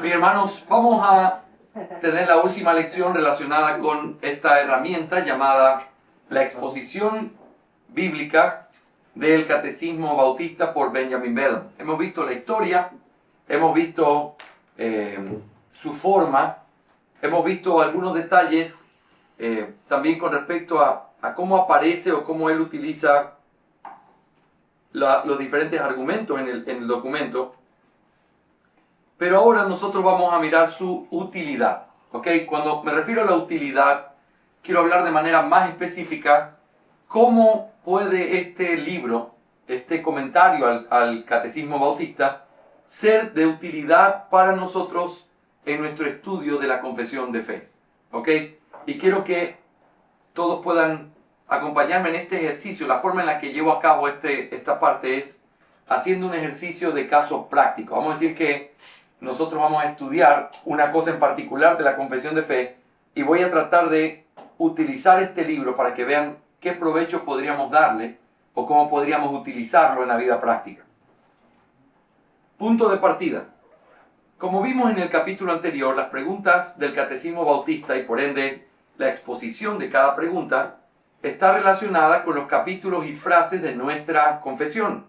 Mis hermanos, vamos a tener la última lección relacionada con esta herramienta llamada la exposición bíblica del Catecismo Bautista por Benjamin Beddome. Hemos visto la historia, hemos visto su forma, hemos visto algunos detalles también con respecto a cómo aparece o cómo él utiliza los diferentes argumentos en el documento. Pero ahora nosotros vamos a mirar su utilidad, ¿ok? Cuando me refiero a la utilidad, quiero hablar de manera más específica cómo puede este libro, este comentario al Catecismo Bautista, ser de utilidad para nosotros en nuestro estudio de la confesión de fe, ¿ok? Y quiero que todos puedan acompañarme en este ejercicio. La forma en la que llevo a cabo esta parte es haciendo un ejercicio de caso práctico. Vamos a decir que nosotros vamos a estudiar una cosa en particular de la confesión de fe y voy a tratar de utilizar este libro para que vean qué provecho podríamos darle o cómo podríamos utilizarlo en la vida práctica. Punto de partida. Como vimos en el capítulo anterior, las preguntas del Catecismo Bautista y por ende la exposición de cada pregunta está relacionada con los capítulos y frases de nuestra confesión.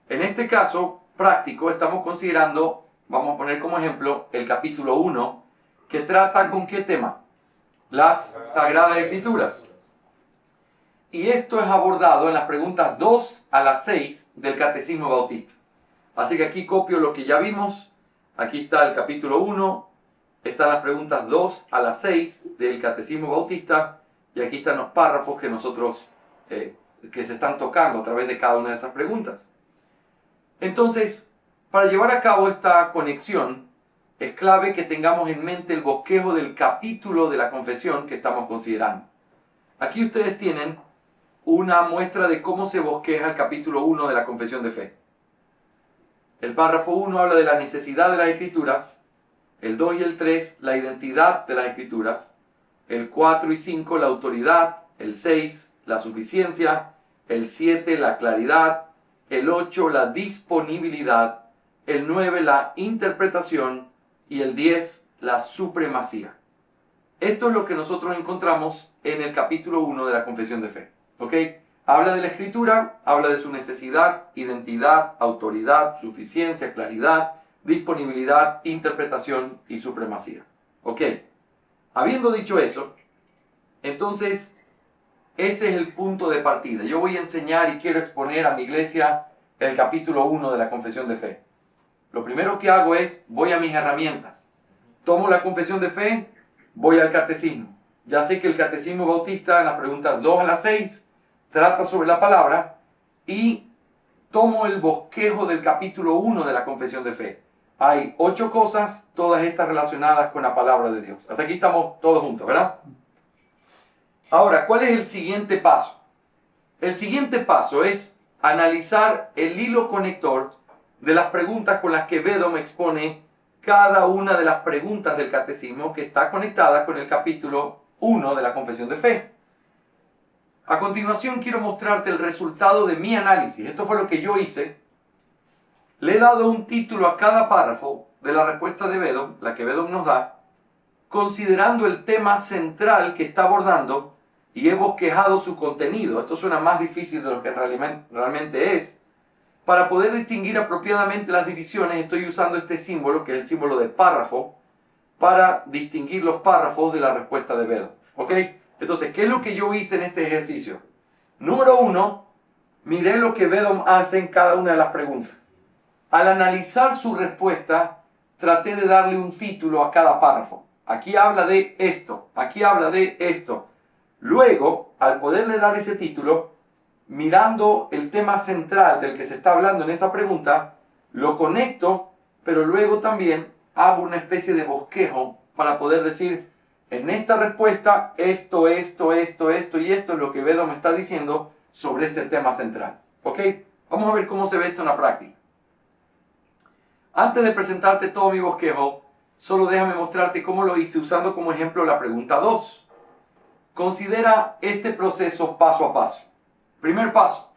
En este caso práctico estamos considerando, vamos a poner como ejemplo, el capítulo 1, que trata con qué tema? Las Sagradas Escrituras. Y esto es abordado en las preguntas 2 a las 6 del Catecismo Bautista. Así que aquí copio lo que ya vimos. Aquí está el capítulo 1, están las preguntas 2 a las 6 del Catecismo Bautista, y aquí están los párrafos que nosotros, que se están tocando a través de cada una de esas preguntas. Entonces, para llevar a cabo esta conexión, es clave que tengamos en mente el bosquejo del capítulo de la confesión que estamos considerando. Aquí ustedes tienen una muestra de cómo se bosqueja el capítulo 1 de la confesión de fe. El párrafo 1 habla de la necesidad de las Escrituras, el 2 y el 3, la identidad de las Escrituras, el 4 y 5, la autoridad, el 6, la suficiencia, el 7, la claridad, el 8, la disponibilidad, el 9, la interpretación y el 10, la supremacía. Esto es lo que nosotros encontramos en el capítulo 1 de la confesión de fe, ¿ok? Habla de la Escritura, habla de su necesidad, identidad, autoridad, suficiencia, claridad, disponibilidad, interpretación y supremacía. ¿Ok? Habiendo dicho eso, entonces ese es el punto de partida. Yo voy a enseñar y quiero exponer a mi iglesia el capítulo 1 de la confesión de fe. Lo primero que hago es, voy a mis herramientas. Tomo la confesión de fe, voy al catecismo. Ya sé que el Catecismo Bautista en las preguntas 2 a las 6 trata sobre la palabra y tomo el bosquejo del capítulo 1 de la confesión de fe. Hay 8 cosas, todas estas relacionadas con la palabra de Dios. Hasta aquí estamos todos juntos, ¿verdad? Ahora, ¿cuál es el siguiente paso? El siguiente paso es analizar el hilo conector de las preguntas con las que Beddome expone cada una de las preguntas del catecismo que está conectada con el capítulo 1 de la confesión de fe. A continuación quiero mostrarte el resultado de mi análisis. Esto fue lo que yo hice. Le he dado un título a cada párrafo de la respuesta de Beddome, la que Beddome nos da, considerando el tema central que está abordando y he bosquejado su contenido. Esto suena más difícil de lo que realmente es. Para poder distinguir apropiadamente las divisiones, estoy usando este símbolo, que es el símbolo de párrafo, para distinguir los párrafos de la respuesta de Beddome. ¿Ok? Entonces, ¿qué es lo que yo hice en este ejercicio? Número 1, miré lo que Beddome hace en cada una de las preguntas. Al analizar su respuesta, traté de darle un título a cada párrafo. Aquí habla de esto, aquí habla de esto. Luego, al poderle dar ese título, mirando el tema central del que se está hablando en esa pregunta, lo conecto, pero luego también hago una especie de bosquejo para poder decir, en esta respuesta, esto y esto es lo que Beddome me está diciendo sobre este tema central. ¿Ok? Vamos a ver cómo se ve esto en la práctica. Antes de presentarte todo mi bosquejo, solo déjame mostrarte cómo lo hice usando como ejemplo la pregunta 2. Considera este proceso paso a paso. Primer paso.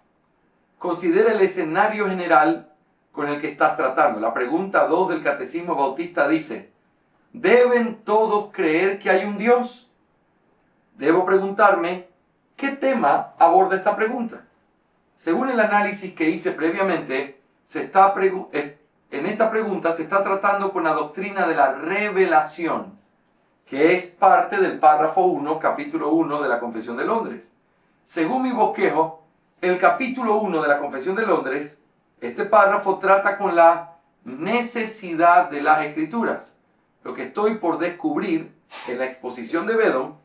Considera el escenario general con el que estás tratando. La pregunta 2 del Catecismo Bautista dice, ¿deben todos creer que hay un Dios? Debo preguntarme, ¿qué tema aborda esta pregunta? Según el análisis que hice previamente, en esta pregunta se está tratando con la doctrina de la revelación, que es parte del párrafo 1, capítulo 1 de la Confesión de Londres. Según mi bosquejo, el capítulo 1 de la Confesión de Londres, este párrafo trata con la necesidad de las Escrituras. Lo que estoy por descubrir en la exposición de Bedon,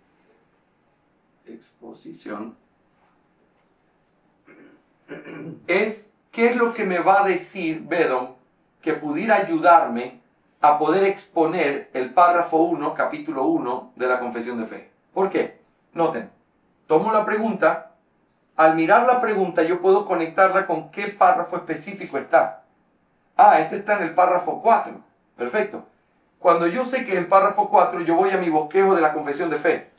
es qué es lo que me va a decir Bedon que pudiera ayudarme a poder exponer el párrafo 1, capítulo 1 de la Confesión de Fe. ¿Por qué? Noten, tomo la pregunta, al mirar la pregunta yo puedo conectarla con qué párrafo específico está. Ah, este está en el párrafo 4. Perfecto. Cuando yo sé que es el párrafo 4, yo voy a mi bosquejo de la Confesión de Fe.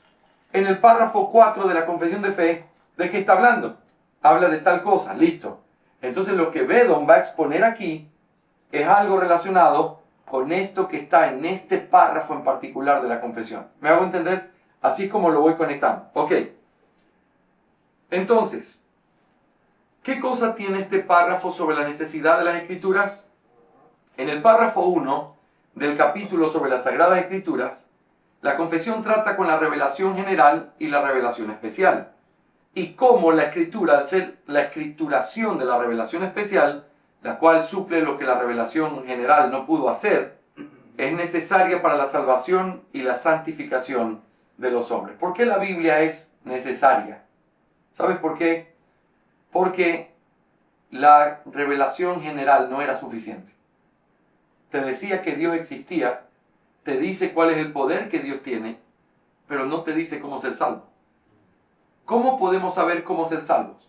En el párrafo 4 de la Confesión de Fe, ¿de qué está hablando? Habla de tal cosa, listo. Entonces lo que Bedon va a exponer aquí es algo relacionado con esto que está en este párrafo en particular de la confesión. ¿Me hago entender? Así como lo voy conectando. Ok. Entonces, ¿qué cosa tiene este párrafo sobre la necesidad de las Escrituras? En el párrafo 1 del capítulo sobre las Sagradas Escrituras, la confesión trata con la revelación general y la revelación especial. Y cómo la escritura, al ser la escrituración de la revelación especial, la cual suple lo que la revelación general no pudo hacer, es necesaria para la salvación y la santificación de los hombres. ¿Por qué la Biblia es necesaria? ¿Sabes por qué? Porque la revelación general no era suficiente. Te decía que Dios existía, te dice cuál es el poder que Dios tiene, pero no te dice cómo ser salvo. ¿Cómo podemos saber cómo ser salvos?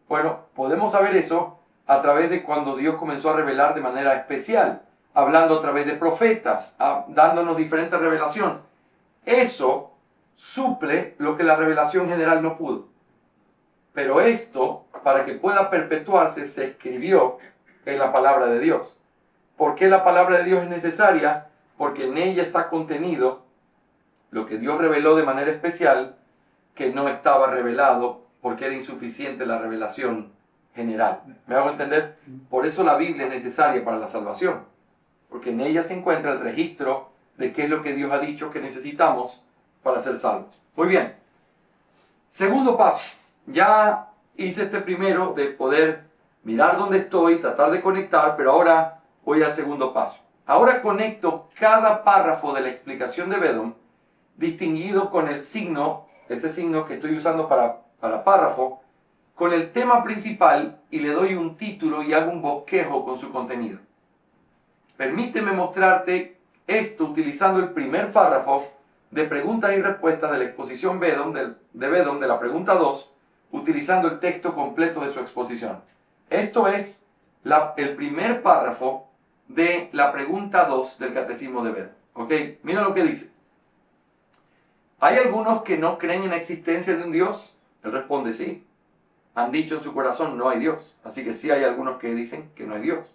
Bueno, podemos saber eso a través de cuando Dios comenzó a revelar de manera especial, hablando a través de profetas, dándonos diferentes revelaciones. Eso suple lo que la revelación general no pudo. Pero esto, para que pueda perpetuarse, se escribió en la palabra de Dios. ¿Por qué la palabra de Dios es necesaria? Porque en ella está contenido lo que Dios reveló de manera especial, que no estaba revelado porque era insuficiente la revelación general. ¿Me hago entender? Por eso la Biblia es necesaria para la salvación, porque en ella se encuentra el registro de qué es lo que Dios ha dicho que necesitamos para ser salvos. Muy bien. Segundo paso. Ya hice este primero de poder mirar dónde estoy, tratar de conectar, pero ahora voy al segundo paso. Ahora conecto cada párrafo de la explicación de Bedon distinguido con el signo, ese signo que estoy usando para párrafo, con el tema principal y le doy un título y hago un bosquejo con su contenido. Permíteme mostrarte esto utilizando el primer párrafo de preguntas y respuestas de la exposición de Bedon, de la pregunta 2, utilizando el texto completo de su exposición. Esto es el primer párrafo de la pregunta 2 del Catecismo de Bedon. ¿Ok? Mira lo que dice. ¿Hay algunos que no creen en la existencia de un Dios? Él responde sí. Han dicho en su corazón no hay Dios. Así que sí hay algunos que dicen que no hay Dios.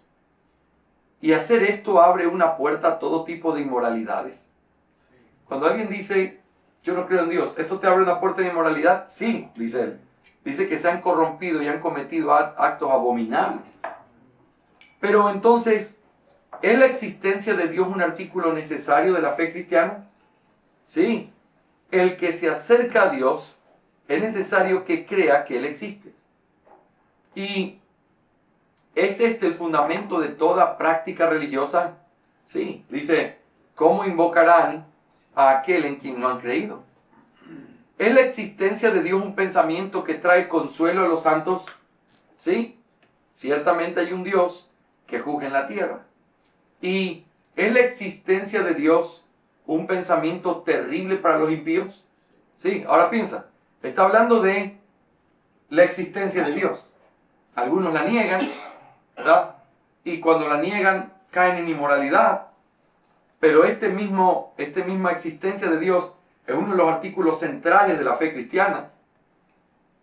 Y hacer esto abre una puerta a todo tipo de inmoralidades. Cuando alguien dice yo no creo en Dios, ¿esto te abre una puerta de inmoralidad? Sí, dice él. Dice que se han corrompido y han cometido actos abominables. Pero entonces, ¿es la existencia de Dios un artículo necesario de la fe cristiana? Sí. El que se acerca a Dios es necesario que crea que Él existe. ¿Y es este el fundamento de toda práctica religiosa? Sí. Dice, ¿cómo invocarán a aquel en quien no han creído? ¿Es la existencia de Dios un pensamiento que trae consuelo a los santos? Sí. Ciertamente hay un Dios que juzga en la tierra. ¿Y es la existencia de Dios un pensamiento terrible para los impíos? Sí, ahora piensa, está hablando de la existencia de Dios. Algunos la niegan, ¿verdad? Y cuando la niegan caen en inmoralidad. Pero esta misma existencia de Dios es uno de los artículos centrales de la fe cristiana.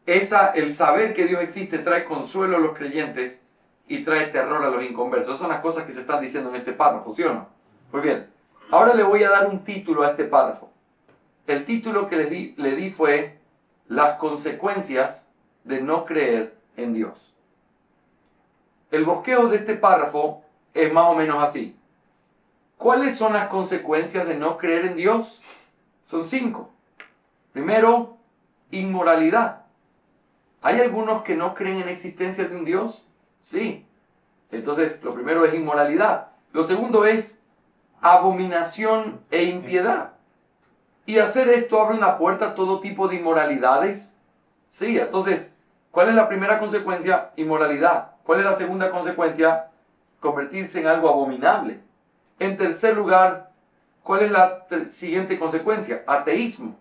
El saber que Dios existe trae consuelo a los creyentes y trae terror a los inconversos. Esas son las cosas que se están diciendo en este párrafo, ¿sí o no? Muy bien. Ahora le voy a dar un título a este párrafo. El título que le di fue las consecuencias de no creer en Dios. El bosquejo de este párrafo es más o menos así. ¿Cuáles son las consecuencias de no creer en Dios? Son 5. Primero, inmoralidad. ¿Hay algunos que no creen en la existencia de un Dios? Sí. Entonces, lo primero es inmoralidad. Lo segundo es abominación e impiedad. Y hacer esto abre una puerta a todo tipo de inmoralidades. Sí, entonces, ¿cuál es la primera consecuencia? Inmoralidad. ¿Cuál es la segunda consecuencia? Convertirse en algo abominable. En tercer lugar, ¿cuál es la siguiente consecuencia? Ateísmo.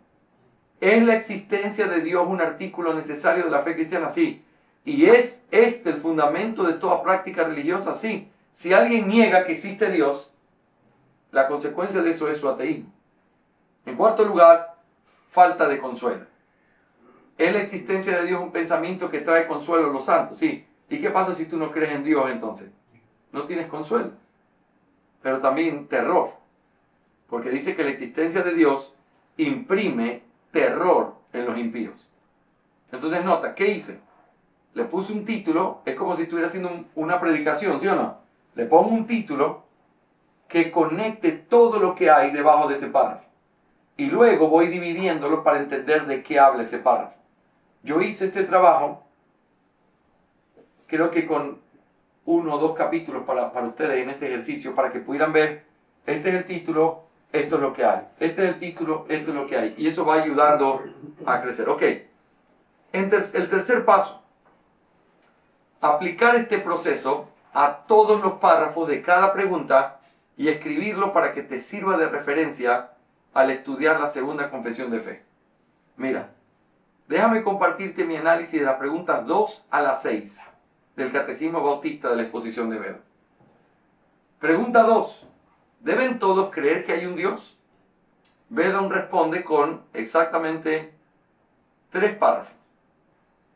¿Es la existencia de Dios un artículo necesario de la fe cristiana? Sí. ¿Y es este el fundamento de toda práctica religiosa? Sí. Si alguien niega que existe Dios, la consecuencia de eso es su ateísmo. En cuarto lugar, falta de consuelo. ¿Es la existencia de Dios un pensamiento que trae consuelo a los santos? Sí. ¿Y qué pasa si tú no crees en Dios entonces? No tienes consuelo. Pero también terror. Porque dice que la existencia de Dios imprime terror en los impíos. Entonces nota, ¿qué hice? Le puse un título, es como si estuviera haciendo una predicación, ¿sí o no? Le pongo un título que conecte todo lo que hay debajo de ese párrafo. Y luego voy dividiéndolo para entender de qué habla ese párrafo. Yo hice este trabajo, creo que con 1 o 2 capítulos para ustedes en este ejercicio, para que pudieran ver, este es el título, esto es lo que hay. Este es el título, esto es lo que hay. Y eso va ayudando a crecer. Ok. El tercer paso. Aplicar este proceso a todos los párrafos de cada pregunta y escribirlo para que te sirva de referencia al estudiar la segunda confesión de fe. Mira, déjame compartirte mi análisis de las preguntas 2 a las 6 del Catecismo Bautista de la Exposición de Bedón. Pregunta 2. ¿Deben todos creer que hay un Dios? Bedón responde con exactamente 3 párrafos.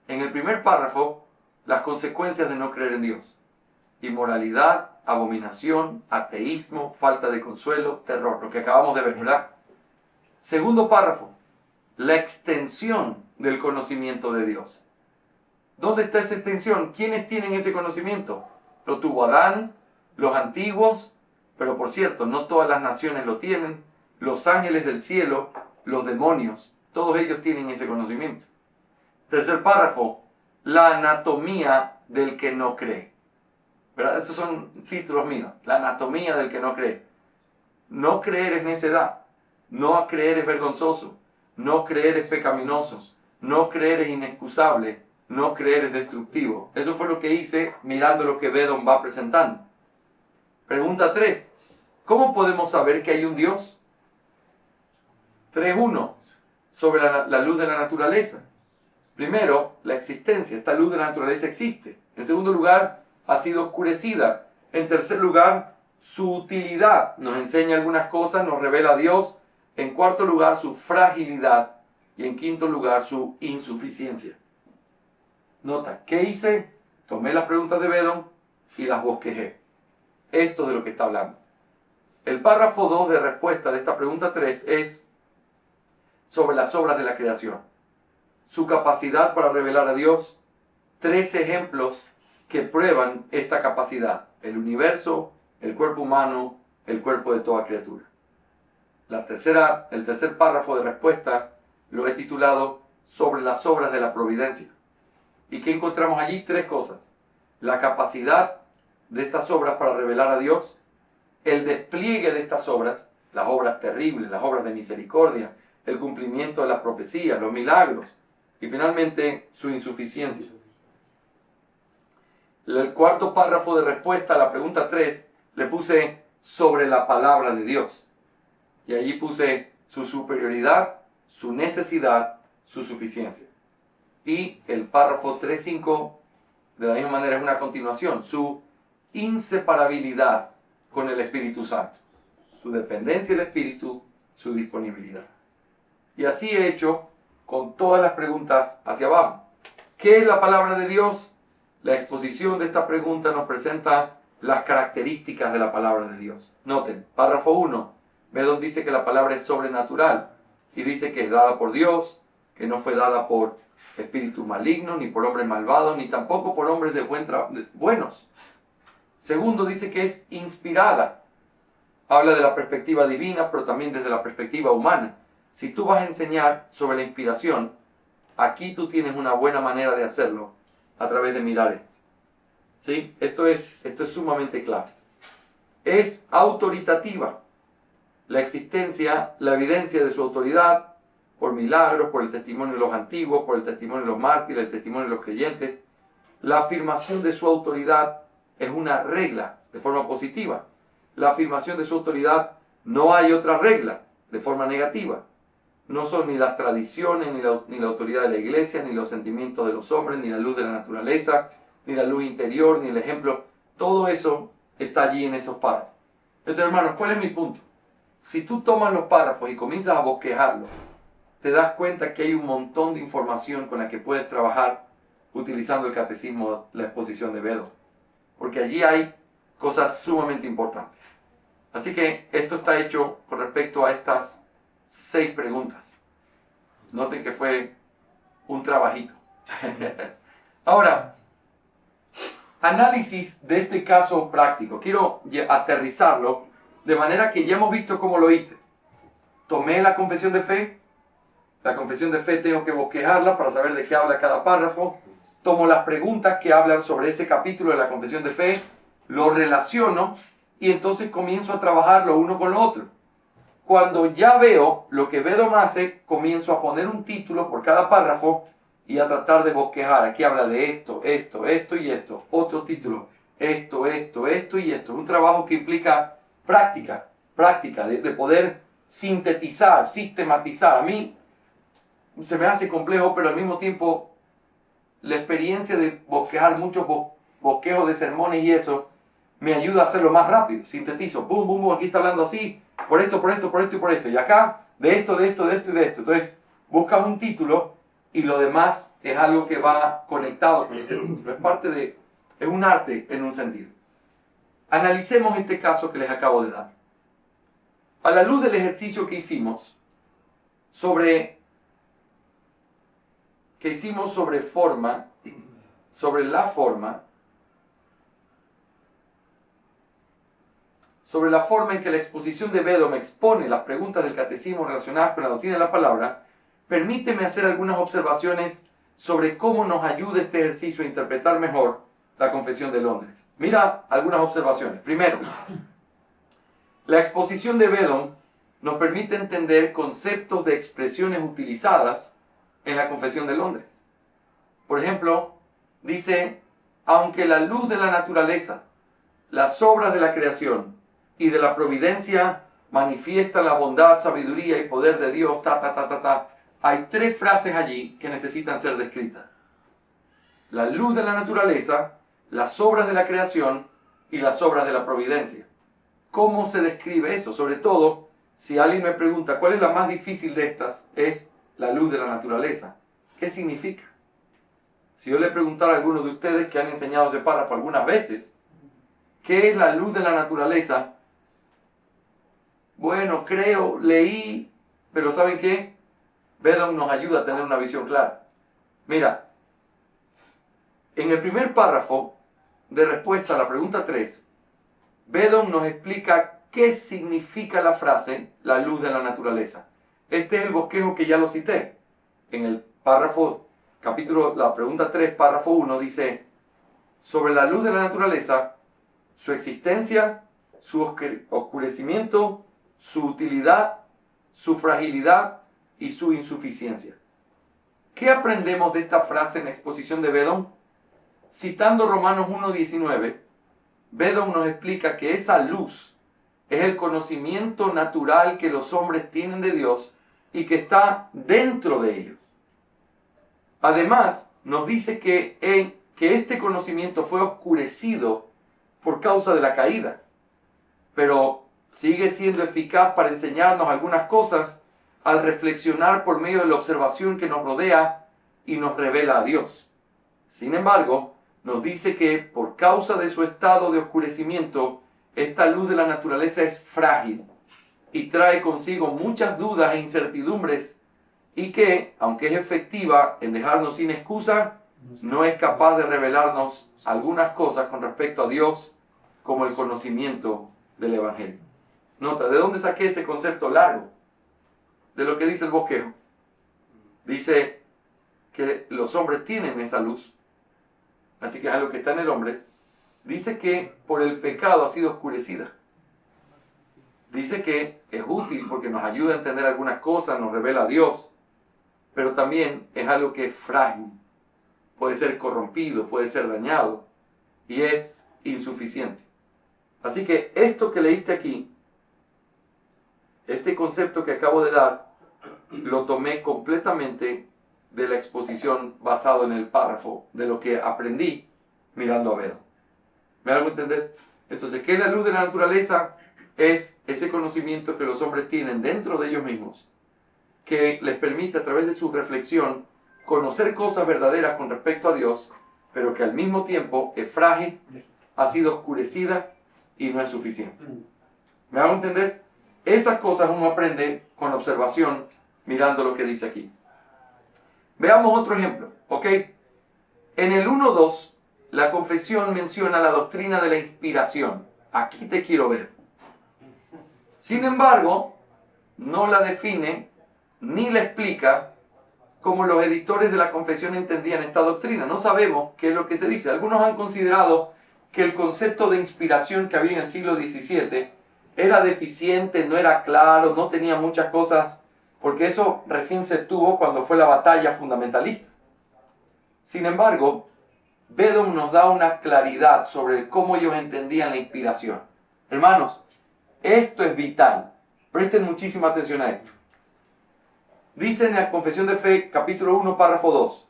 En el primer párrafo, las consecuencias de no creer en Dios. Inmoralidad, abominación, ateísmo, falta de consuelo, terror. Lo que acabamos de ver, ¿verdad? Segundo párrafo. La extensión del conocimiento de Dios. ¿Dónde está esa extensión? ¿Quiénes tienen ese conocimiento? Lo tuvo Adán, los antiguos, pero por cierto, no todas las naciones lo tienen. Los ángeles del cielo, los demonios, todos ellos tienen ese conocimiento. Tercer párrafo, la anatomía del que no cree. ¿Verdad? Esos son títulos míos. La anatomía del que no cree. No creer es necedad. No creer es vergonzoso. No creer es pecaminoso. No creer es inexcusable. No creer es destructivo. Eso fue lo que hice mirando lo que Bedón va presentando. Pregunta 3. ¿Cómo podemos saber que hay un Dios? 3.1. Sobre la luz de la naturaleza. Primero, la existencia. Esta luz de la naturaleza existe. En segundo lugar, ha sido oscurecida. En tercer lugar, su utilidad. Nos enseña algunas cosas, nos revela a Dios. En cuarto lugar, su fragilidad. Y en quinto lugar, su insuficiencia. Nota, ¿qué hice? Tomé las preguntas de Bedón y las bosquejé. Esto es de lo que está hablando. El párrafo 2 de respuesta de esta pregunta 3 es sobre las obras de la creación. Su capacidad para revelar a Dios. 3 ejemplos que prueban esta capacidad. El universo, el cuerpo humano, el cuerpo de toda criatura. El tercer párrafo de respuesta lo he titulado sobre las obras de la providencia. ¿Y qué encontramos allí? 3 cosas. La capacidad de estas obras para revelar a Dios, el despliegue de estas obras, las obras terribles, las obras de misericordia, el cumplimiento de las profecías, los milagros, y finalmente su insuficiencia. El cuarto párrafo de respuesta a la pregunta 3 le puse sobre la palabra de Dios. Y allí puse su superioridad, su necesidad, su suficiencia. Y el párrafo 3.5 de la misma manera es una continuación, su inseparabilidad con el Espíritu Santo, su dependencia del Espíritu, su disponibilidad. Y así he hecho con todas las preguntas hacia abajo. ¿Qué es la palabra de Dios? La exposición de esta pregunta nos presenta las características de la palabra de Dios. Noten, párrafo 1, Bedón dice que la palabra es sobrenatural y dice que es dada por Dios, que no fue dada por espíritus malignos, ni por hombres malvados, ni tampoco por hombres buenos. Segundo, dice que es inspirada. Habla de la perspectiva divina, pero también desde la perspectiva humana. Si tú vas a enseñar sobre la inspiración, aquí tú tienes una buena manera de hacerlo a través de mirar esto. ¿Sí? Esto es sumamente claro. Es autoritativa. La existencia, la evidencia de su autoridad, por milagros, por el testimonio de los antiguos, por el testimonio de los mártires, el testimonio de los creyentes. La afirmación de su autoridad es una regla de forma positiva. La afirmación de su autoridad no hay otra regla de forma negativa. No son ni las tradiciones, ni la autoridad de la iglesia, ni los sentimientos de los hombres, ni la luz de la naturaleza, ni la luz interior, ni el ejemplo. Todo eso está allí en esos párrafos. Entonces, hermanos, ¿cuál es mi punto? Si tú tomas los párrafos y comienzas a bosquejarlos, te das cuenta que hay un montón de información con la que puedes trabajar utilizando el catecismo, la exposición de Bedón. Porque allí hay cosas sumamente importantes. Así que esto está hecho con respecto a estas 6 preguntas. Noten que fue un trabajito. Ahora, análisis de este caso práctico. Quiero aterrizarlo de manera que ya hemos visto cómo lo hice. Tomé la confesión de fe. La confesión de fe tengo que bosquejarla para saber de qué habla cada párrafo. Tomo las preguntas que hablan sobre ese capítulo de la confesión de fe, lo relaciono y entonces comienzo a trabajar lo uno con lo otro. Cuando ya veo lo que Bedón hace, comienzo a poner un título por cada párrafo y a tratar de bosquejar. Aquí habla de esto, esto, esto y esto. Otro título, esto, esto, esto y esto. Un trabajo que implica práctica de poder sintetizar, sistematizar. A mí se me hace complejo, pero al mismo tiempo la experiencia de bosquejar muchos bosquejos de sermones y eso me ayuda a hacerlo más rápido. Sintetizo, boom, boom, boom, aquí está hablando así, por esto, por esto, por esto y por esto. Y acá, de esto, de esto, de esto y de esto. Entonces, buscas un título y lo demás es algo que va conectado con ese título. Es un arte en un sentido. Analicemos este caso que les acabo de dar. A la luz del ejercicio que hicimos sobre la forma en que la exposición de Bedón expone las preguntas del catecismo relacionadas con la doctrina de la palabra, permíteme hacer algunas observaciones sobre cómo nos ayuda este ejercicio a interpretar mejor la Confesión de Londres. Mira algunas observaciones. Primero, la exposición de Bedón nos permite entender conceptos de expresiones utilizadas en la Confesión de Londres. Por ejemplo, dice, aunque la luz de la naturaleza, las obras de la creación y de la providencia manifiestan la bondad, sabiduría y poder de Dios, hay 3 frases allí que necesitan ser descritas. La luz de la naturaleza, las obras de la creación y las obras de la providencia. ¿Cómo se describe eso? Sobre todo, si alguien me pregunta cuál es la más difícil de estas, es la luz de la naturaleza. ¿Qué significa? Si yo le preguntara a algunos de ustedes que han enseñado ese párrafo algunas veces, ¿qué es la luz de la naturaleza? Bueno, creo, leí, pero ¿saben qué? Bedón nos ayuda a tener una visión clara. Mira, en el primer párrafo de respuesta a la pregunta 3, Bedón nos explica qué significa la frase la luz de la naturaleza. Este es el bosquejo que ya lo cité. En el párrafo, la pregunta 3, párrafo 1, dice, sobre la luz de la naturaleza, su existencia, su oscurecimiento, su utilidad, su fragilidad y su insuficiencia. ¿Qué aprendemos de esta frase en la exposición de Bedón? Citando Romanos 1:19, Bedón nos explica que esa luz es el conocimiento natural que los hombres tienen de Dios y que está dentro de ellos. Además, nos dice que este conocimiento fue oscurecido por causa de la caída, pero sigue siendo eficaz para enseñarnos algunas cosas al reflexionar por medio de la observación que nos rodea y nos revela a Dios. Sin embargo, nos dice que por causa de su estado de oscurecimiento, esta luz de la naturaleza es frágil y trae consigo muchas dudas e incertidumbres y que, aunque es efectiva en dejarnos sin excusa, no es capaz de revelarnos algunas cosas con respecto a Dios, como el conocimiento del Evangelio. Nota, ¿de dónde saqué ese concepto largo? De lo que dice el bosquejo. Dice que los hombres tienen esa luz, así que es algo que está en el hombre. Dice que por el pecado ha sido oscurecida. Dice que es útil porque nos ayuda a entender algunas cosas, nos revela a Dios, pero también es algo que es frágil, puede ser corrompido, puede ser dañado y es insuficiente. Así que esto que leíste aquí, este concepto que acabo de dar, lo tomé completamente de la exposición basado en el párrafo, de lo que aprendí mirando a Bedo. ¿Me hago entender? Entonces, ¿qué es la luz de la naturaleza? Es ese conocimiento que los hombres tienen dentro de ellos mismos, que les permite a través de su reflexión conocer cosas verdaderas con respecto a Dios, pero que al mismo tiempo es frágil, ha sido oscurecida y no es suficiente. ¿Me hago entender? Esas cosas uno aprende con observación, mirando lo que dice aquí. Veamos otro ejemplo, ¿ok? En el 1.2, la confesión menciona la doctrina de la inspiración. Aquí te quiero ver. Sin embargo, no la define ni la explica como los editores de la confesión entendían esta doctrina. No sabemos qué es lo que se dice. Algunos han considerado que el concepto de inspiración que había en el siglo XVII era deficiente, no era claro, no tenía muchas cosas, porque eso recién se tuvo cuando fue la batalla fundamentalista. Sin embargo, Bedom nos da una claridad sobre cómo ellos entendían la inspiración. Hermanos, esto es vital. Presten muchísima atención a esto. Dice en la Confesión de Fe, capítulo 1, párrafo 2.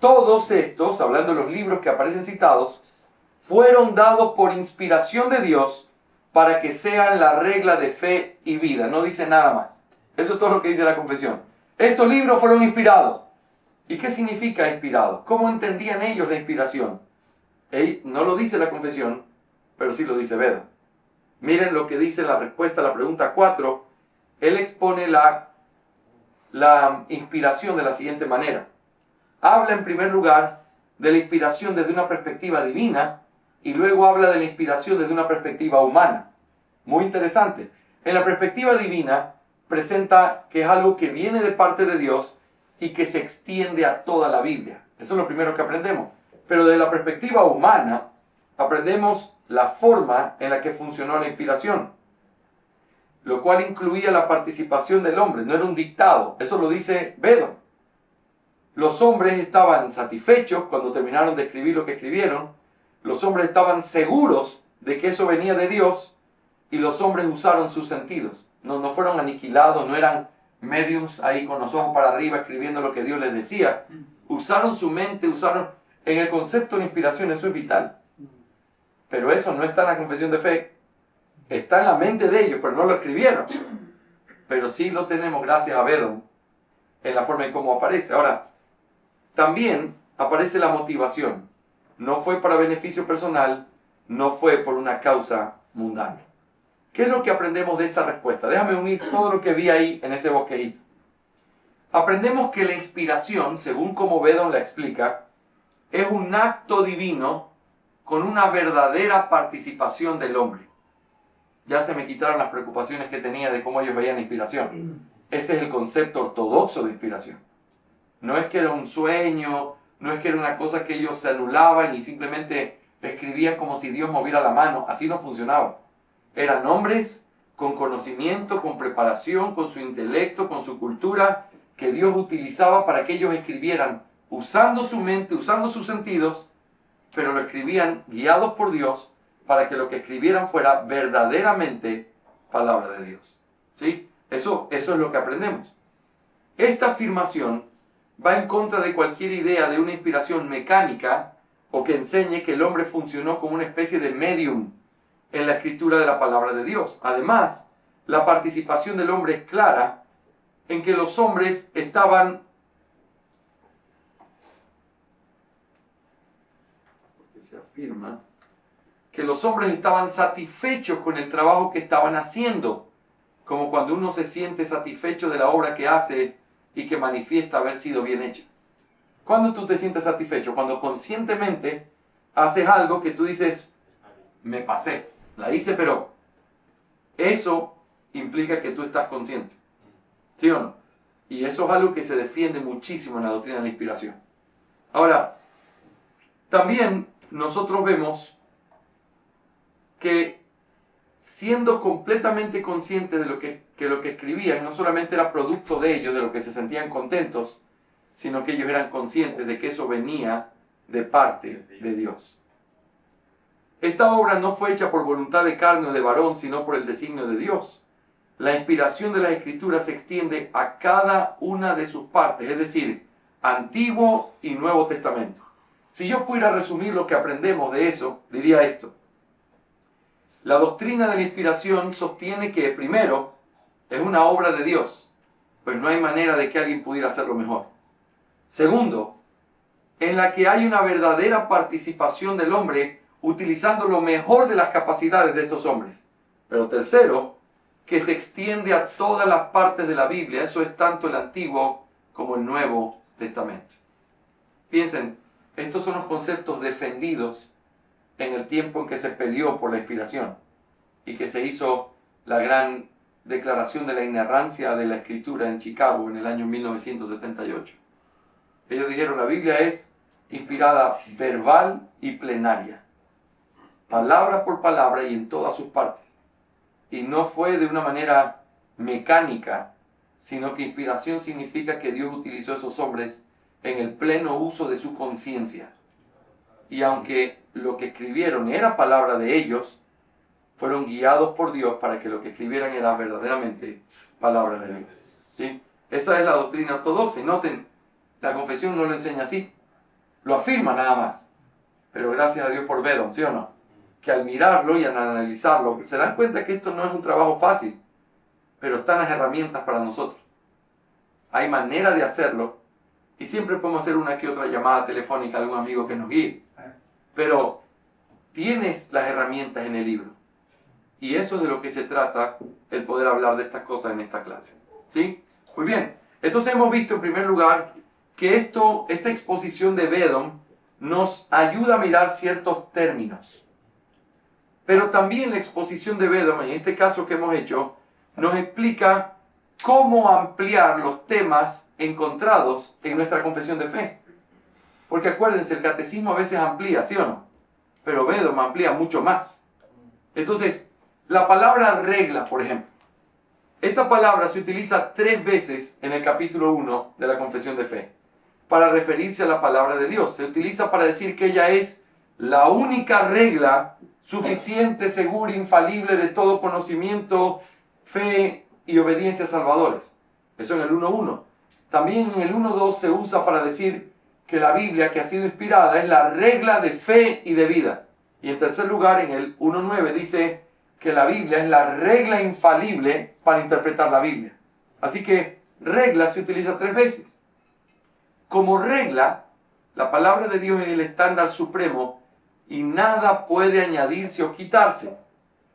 Todos estos, hablando de los libros que aparecen citados, fueron dados por inspiración de Dios para que sean la regla de fe y vida. No dice nada más. Eso es todo lo que dice la confesión. Estos libros fueron inspirados. ¿Y qué significa inspirado? ¿Cómo entendían ellos la inspiración? No lo dice la confesión, pero sí lo dice Bedom. Miren lo que dice la respuesta a la pregunta 4. Él expone la inspiración de la siguiente manera. Habla en primer lugar de la inspiración desde una perspectiva divina y luego habla de la inspiración desde una perspectiva humana. Muy interesante. En la perspectiva divina presenta que es algo que viene de parte de Dios y que se extiende a toda la Biblia. Eso es lo primero que aprendemos. Pero de la perspectiva humana aprendemos la forma en la que funcionó la inspiración, lo cual incluía la participación del hombre, no era un dictado. Eso lo dice Bedom. Los hombres estaban satisfechos cuando terminaron de escribir lo que escribieron, los hombres estaban seguros de que eso venía de Dios y los hombres usaron sus sentidos. No fueron aniquilados, no eran mediums ahí con los ojos para arriba escribiendo lo que Dios les decía. Usaron su mente, en el concepto de inspiración, eso es vital. Pero eso no está en la confesión de fe. Está en la mente de ellos, pero no lo escribieron. Pero sí lo tenemos gracias a Bedom en la forma en cómo aparece. Ahora, también aparece la motivación. No fue para beneficio personal, no fue por una causa mundana. ¿Qué es lo que aprendemos de esta respuesta? Déjame unir todo lo que vi ahí en ese bosquejito. Aprendemos que la inspiración, según como Bedom la explica, es un acto divino con una verdadera participación del hombre. Ya se me quitaron las preocupaciones que tenía de cómo ellos veían la inspiración. Ese es el concepto ortodoxo de inspiración. No es que era un sueño, no es que era una cosa que ellos se anulaban y simplemente escribían como si Dios moviera la mano. Así no funcionaba. Eran hombres con conocimiento, con preparación, con su intelecto, con su cultura, que Dios utilizaba para que ellos escribieran usando su mente, usando sus sentidos, pero lo escribían guiados por Dios para que lo que escribieran fuera verdaderamente palabra de Dios. ¿Sí? Eso es lo que aprendemos. Esta afirmación va en contra de cualquier idea de una inspiración mecánica o que enseñe que el hombre funcionó como una especie de medium en la escritura de la palabra de Dios. Además, la participación del hombre es clara en que los hombres estaban afirma que los hombres estaban satisfechos con el trabajo que estaban haciendo, como cuando uno se siente satisfecho de la obra que hace y que manifiesta haber sido bien hecha. ¿Cuándo tú te sientes satisfecho? Cuando conscientemente haces algo que tú dices, me pasé, la hice, pero eso implica que tú estás consciente. ¿Sí o no? Y eso es algo que se defiende muchísimo en la doctrina de la inspiración. Ahora, también nosotros vemos que siendo completamente conscientes de lo que escribían, no solamente era producto de ellos, de lo que se sentían contentos, sino que ellos eran conscientes de que eso venía de parte de Dios. Esta obra no fue hecha por voluntad de carne o de varón, sino por el designio de Dios. La inspiración de las Escrituras se extiende a cada una de sus partes, es decir, Antiguo y Nuevo Testamento. Si yo pudiera resumir lo que aprendemos de eso, diría esto. La doctrina de la inspiración sostiene que, primero, es una obra de Dios, pues no hay manera de que alguien pudiera hacerlo mejor. Segundo, en la que hay una verdadera participación del hombre utilizando lo mejor de las capacidades de estos hombres. Pero tercero, que se extiende a todas las partes de la Biblia. Eso es tanto el Antiguo como el Nuevo Testamento. Piensen, estos son los conceptos defendidos en el tiempo en que se peleó por la inspiración y que se hizo la gran declaración de la inerrancia de la Escritura en Chicago en el año 1978. Ellos dijeron, la Biblia es inspirada verbal y plenaria, palabra por palabra y en todas sus partes. Y no fue de una manera mecánica, sino que inspiración significa que Dios utilizó a esos hombres en el pleno uso de su conciencia. Y aunque lo que escribieron era palabra de ellos, fueron guiados por Dios para que lo que escribieran era verdaderamente palabra de Dios. ¿Sí? Esa es la doctrina ortodoxa. Y noten, la confesión no lo enseña así. Lo afirma nada más. Pero gracias a Dios por Vedom, ¿sí o no? Que al mirarlo y al analizarlo, se dan cuenta que esto no es un trabajo fácil, pero están las herramientas para nosotros. Hay manera de hacerlo, y siempre podemos hacer una que otra llamada telefónica a algún amigo que nos guíe. Pero tienes las herramientas en el libro. Y eso es de lo que se trata, el poder hablar de estas cosas en esta clase. ¿Sí? Muy bien. Entonces hemos visto en primer lugar que esta exposición de Vedom nos ayuda a mirar ciertos términos. Pero también la exposición de Vedom, en este caso que hemos hecho, nos explica cómo ampliar los temas encontrados en nuestra confesión de fe. Porque acuérdense, el catecismo a veces amplía, ¿sí o no? Pero Vedom amplía mucho más. Entonces, la palabra regla, por ejemplo. Esta palabra se utiliza 3 veces en el capítulo 1 de la confesión de fe, para referirse a la palabra de Dios. Se utiliza para decir que ella es la única regla suficiente, segura, infalible de todo conocimiento, fe y obediencia salvadores. Eso en el 1.1. También en el 1.2 se usa para decir que la Biblia que ha sido inspirada es la regla de fe y de vida. Y en tercer lugar, en el 1.9 dice que la Biblia es la regla infalible para interpretar la Biblia. Así que regla se utiliza 3 veces. Como regla, la palabra de Dios es el estándar supremo y nada puede añadirse o quitarse.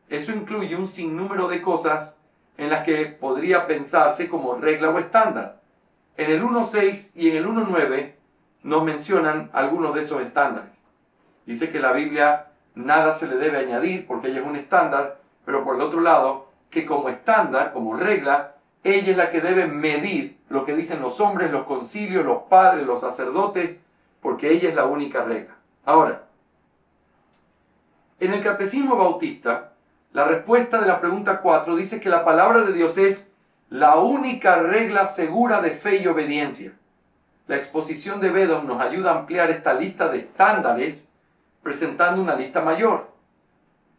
Eso incluye un sinnúmero de cosas en las que podría pensarse como regla o estándar. En el 1.6 y en el 1.9 nos mencionan algunos de esos estándares. Dice que la Biblia nada se le debe añadir porque ella es un estándar, pero por el otro lado, que como estándar, como regla, ella es la que debe medir lo que dicen los hombres, los concilios, los padres, los sacerdotes, porque ella es la única regla. Ahora, en el Catecismo Bautista, la respuesta de la pregunta 4 dice que la palabra de Dios es la única regla segura de fe y obediencia. La exposición de Vedom nos ayuda a ampliar esta lista de estándares presentando una lista mayor.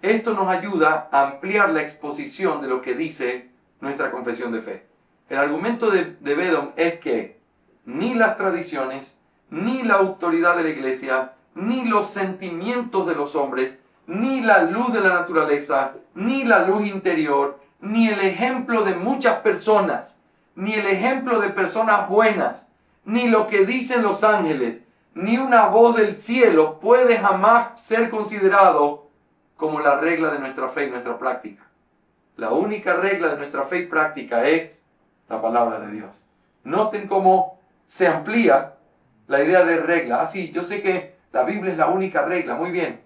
Esto nos ayuda a ampliar la exposición de lo que dice nuestra confesión de fe. El argumento de Vedom es que ni las tradiciones, ni la autoridad de la iglesia, ni los sentimientos de los hombres, ni la luz de la naturaleza, ni la luz interior, ni el ejemplo de muchas personas, ni el ejemplo de personas buenas, ni lo que dicen los ángeles, ni una voz del cielo puede jamás ser considerado como la regla de nuestra fe y nuestra práctica. La única regla de nuestra fe y práctica es la palabra de Dios. Noten cómo se amplía la idea de regla. Ah, sí, yo sé que la Biblia es la única regla, muy bien.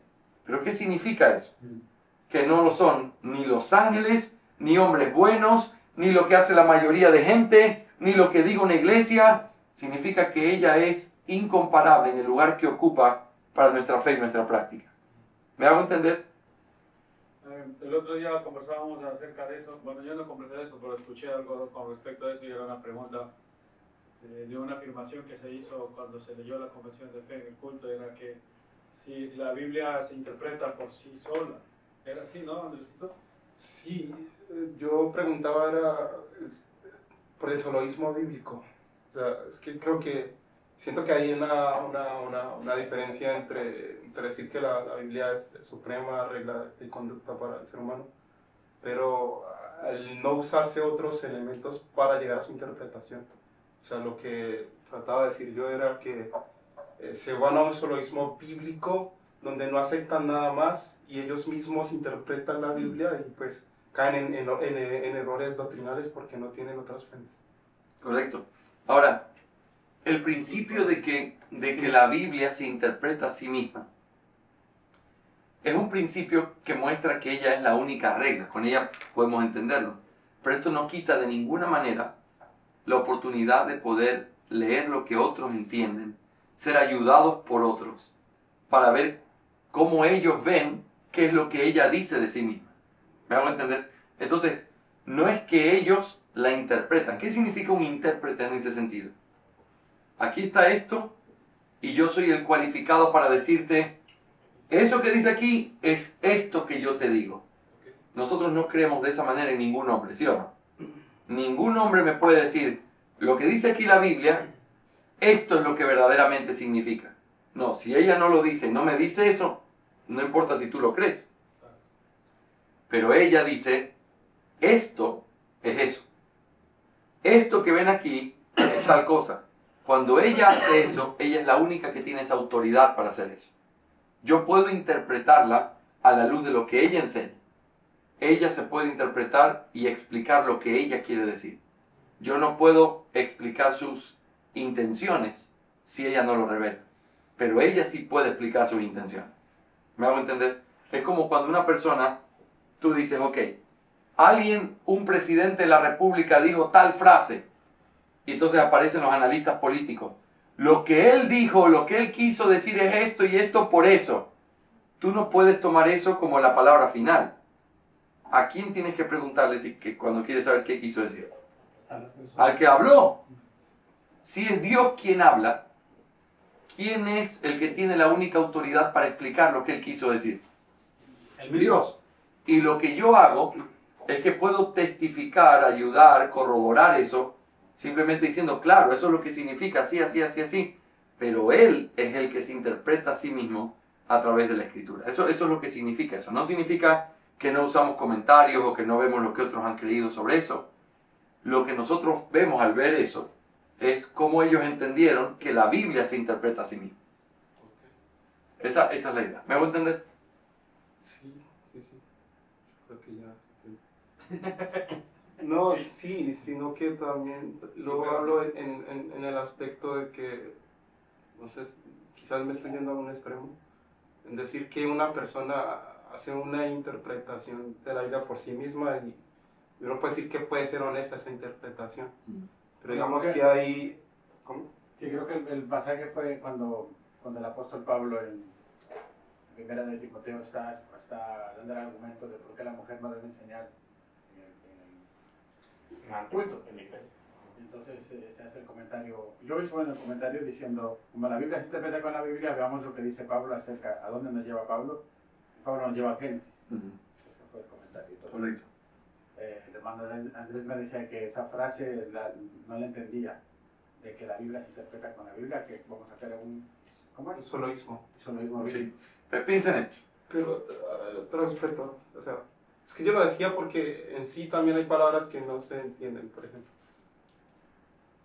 Pero ¿qué significa eso? Que no lo son ni los ángeles, ni hombres buenos, ni lo que hace la mayoría de gente, ni lo que diga una iglesia. Significa que ella es incomparable en el lugar que ocupa para nuestra fe y nuestra práctica. ¿Me hago entender? El otro día conversábamos acerca de eso. Bueno, yo no conversé de eso, pero escuché algo con respecto a eso y era una pregunta de una afirmación que se hizo cuando se leyó la Confesión de Fe en el culto. Era que si la Biblia se interpreta por sí sola. ¿Era así, no, Andresito? Sí, yo preguntaba por el soloísmo bíblico. O sea, es que creo que siento que hay una diferencia entre decir que la Biblia es suprema regla de conducta para el ser humano, pero al no usarse otros elementos para llegar a su interpretación. O sea, lo que trataba de decir yo era que se van a un soloísmo bíblico donde no aceptan nada más y ellos mismos interpretan la Biblia y pues caen en errores doctrinales porque no tienen otras fuentes. Correcto. Ahora, el principio de que la Biblia se interpreta a sí misma es un principio que muestra que ella es la única regla. Con ella podemos entenderlo. Pero esto no quita de ninguna manera la oportunidad de poder leer lo que otros entienden, ser ayudados por otros, para ver cómo ellos ven qué es lo que ella dice de sí misma. ¿Me hago entender? Entonces, no es que ellos la interpretan. ¿Qué significa un intérprete en ese sentido? Aquí está esto y yo soy el cualificado para decirte, eso que dice aquí es esto que yo te digo. Nosotros no creemos de esa manera en ningún hombre, ¿sí o no? Ningún hombre me puede decir, lo que dice aquí la Biblia, esto es lo que verdaderamente significa. No, si ella no lo dice, no me dice eso, no importa si tú lo crees. Pero ella dice, esto es eso. Esto que ven aquí es tal cosa. Cuando ella hace eso, ella es la única que tiene esa autoridad para hacer eso. Yo puedo interpretarla a la luz de lo que ella enseña. Ella se puede interpretar y explicar lo que ella quiere decir. Yo no puedo explicar sus intenciones si ella no lo revela. Pero ella sí puede explicar sus intenciones. ¿Me hago entender? Es como cuando una persona, tú dices, ok, un presidente de la república dijo tal frase, y entonces aparecen los analistas políticos. Lo que él dijo, lo que él quiso decir es esto y esto por eso. Tú no puedes tomar eso como la palabra final. ¿A quién tienes que preguntarle cuando quieres saber qué quiso decir? Al que habló. Si es Dios quien habla, ¿quién es el que tiene la única autoridad para explicar lo que él quiso decir? Dios. Y lo que yo hago es que puedo testificar, ayudar, corroborar eso, simplemente diciendo, claro, eso es lo que significa, así, así, así, así. Pero Él es el que se interpreta a sí mismo a través de la Escritura. Eso es lo que significa eso. No significa que no usamos comentarios o que no vemos lo que otros han creído sobre eso. Lo que nosotros vemos al ver eso es cómo ellos entendieron que la Biblia se interpreta a sí misma. Esa es la idea. ¿Me hago entender? Sí. Creo que ya... No, sí, sino que también luego hablo en el aspecto de que, no sé, quizás me estoy yendo a un extremo, en decir que una persona hace una interpretación de la Biblia por sí misma y uno puede decir que puede ser honesta esa interpretación, pero digamos que hay... ¿Cómo? Sí, creo que el pasaje fue cuando el apóstol Pablo en primera de Timoteo está dando el argumento de por qué la mujer no debe enseñar en el culto, en la iglesia. Entonces se hace el comentario, yo hice el comentario diciendo, como la Biblia se interpreta con la Biblia, veamos lo que dice Pablo acerca a dónde nos lleva Pablo. Pablo nos lleva al Génesis. Ese fue el comentario. Entonces, el hermano Andrés me decía que esa frase no la entendía, de que la Biblia se interpreta con la Biblia, que vamos a hacer ¿cómo es? Soloísmo. Soloísmo bíblico. Sí. Piensen esto. Pero otro aspecto, o sea, es que yo lo decía porque en sí también hay palabras que no se entienden, por ejemplo.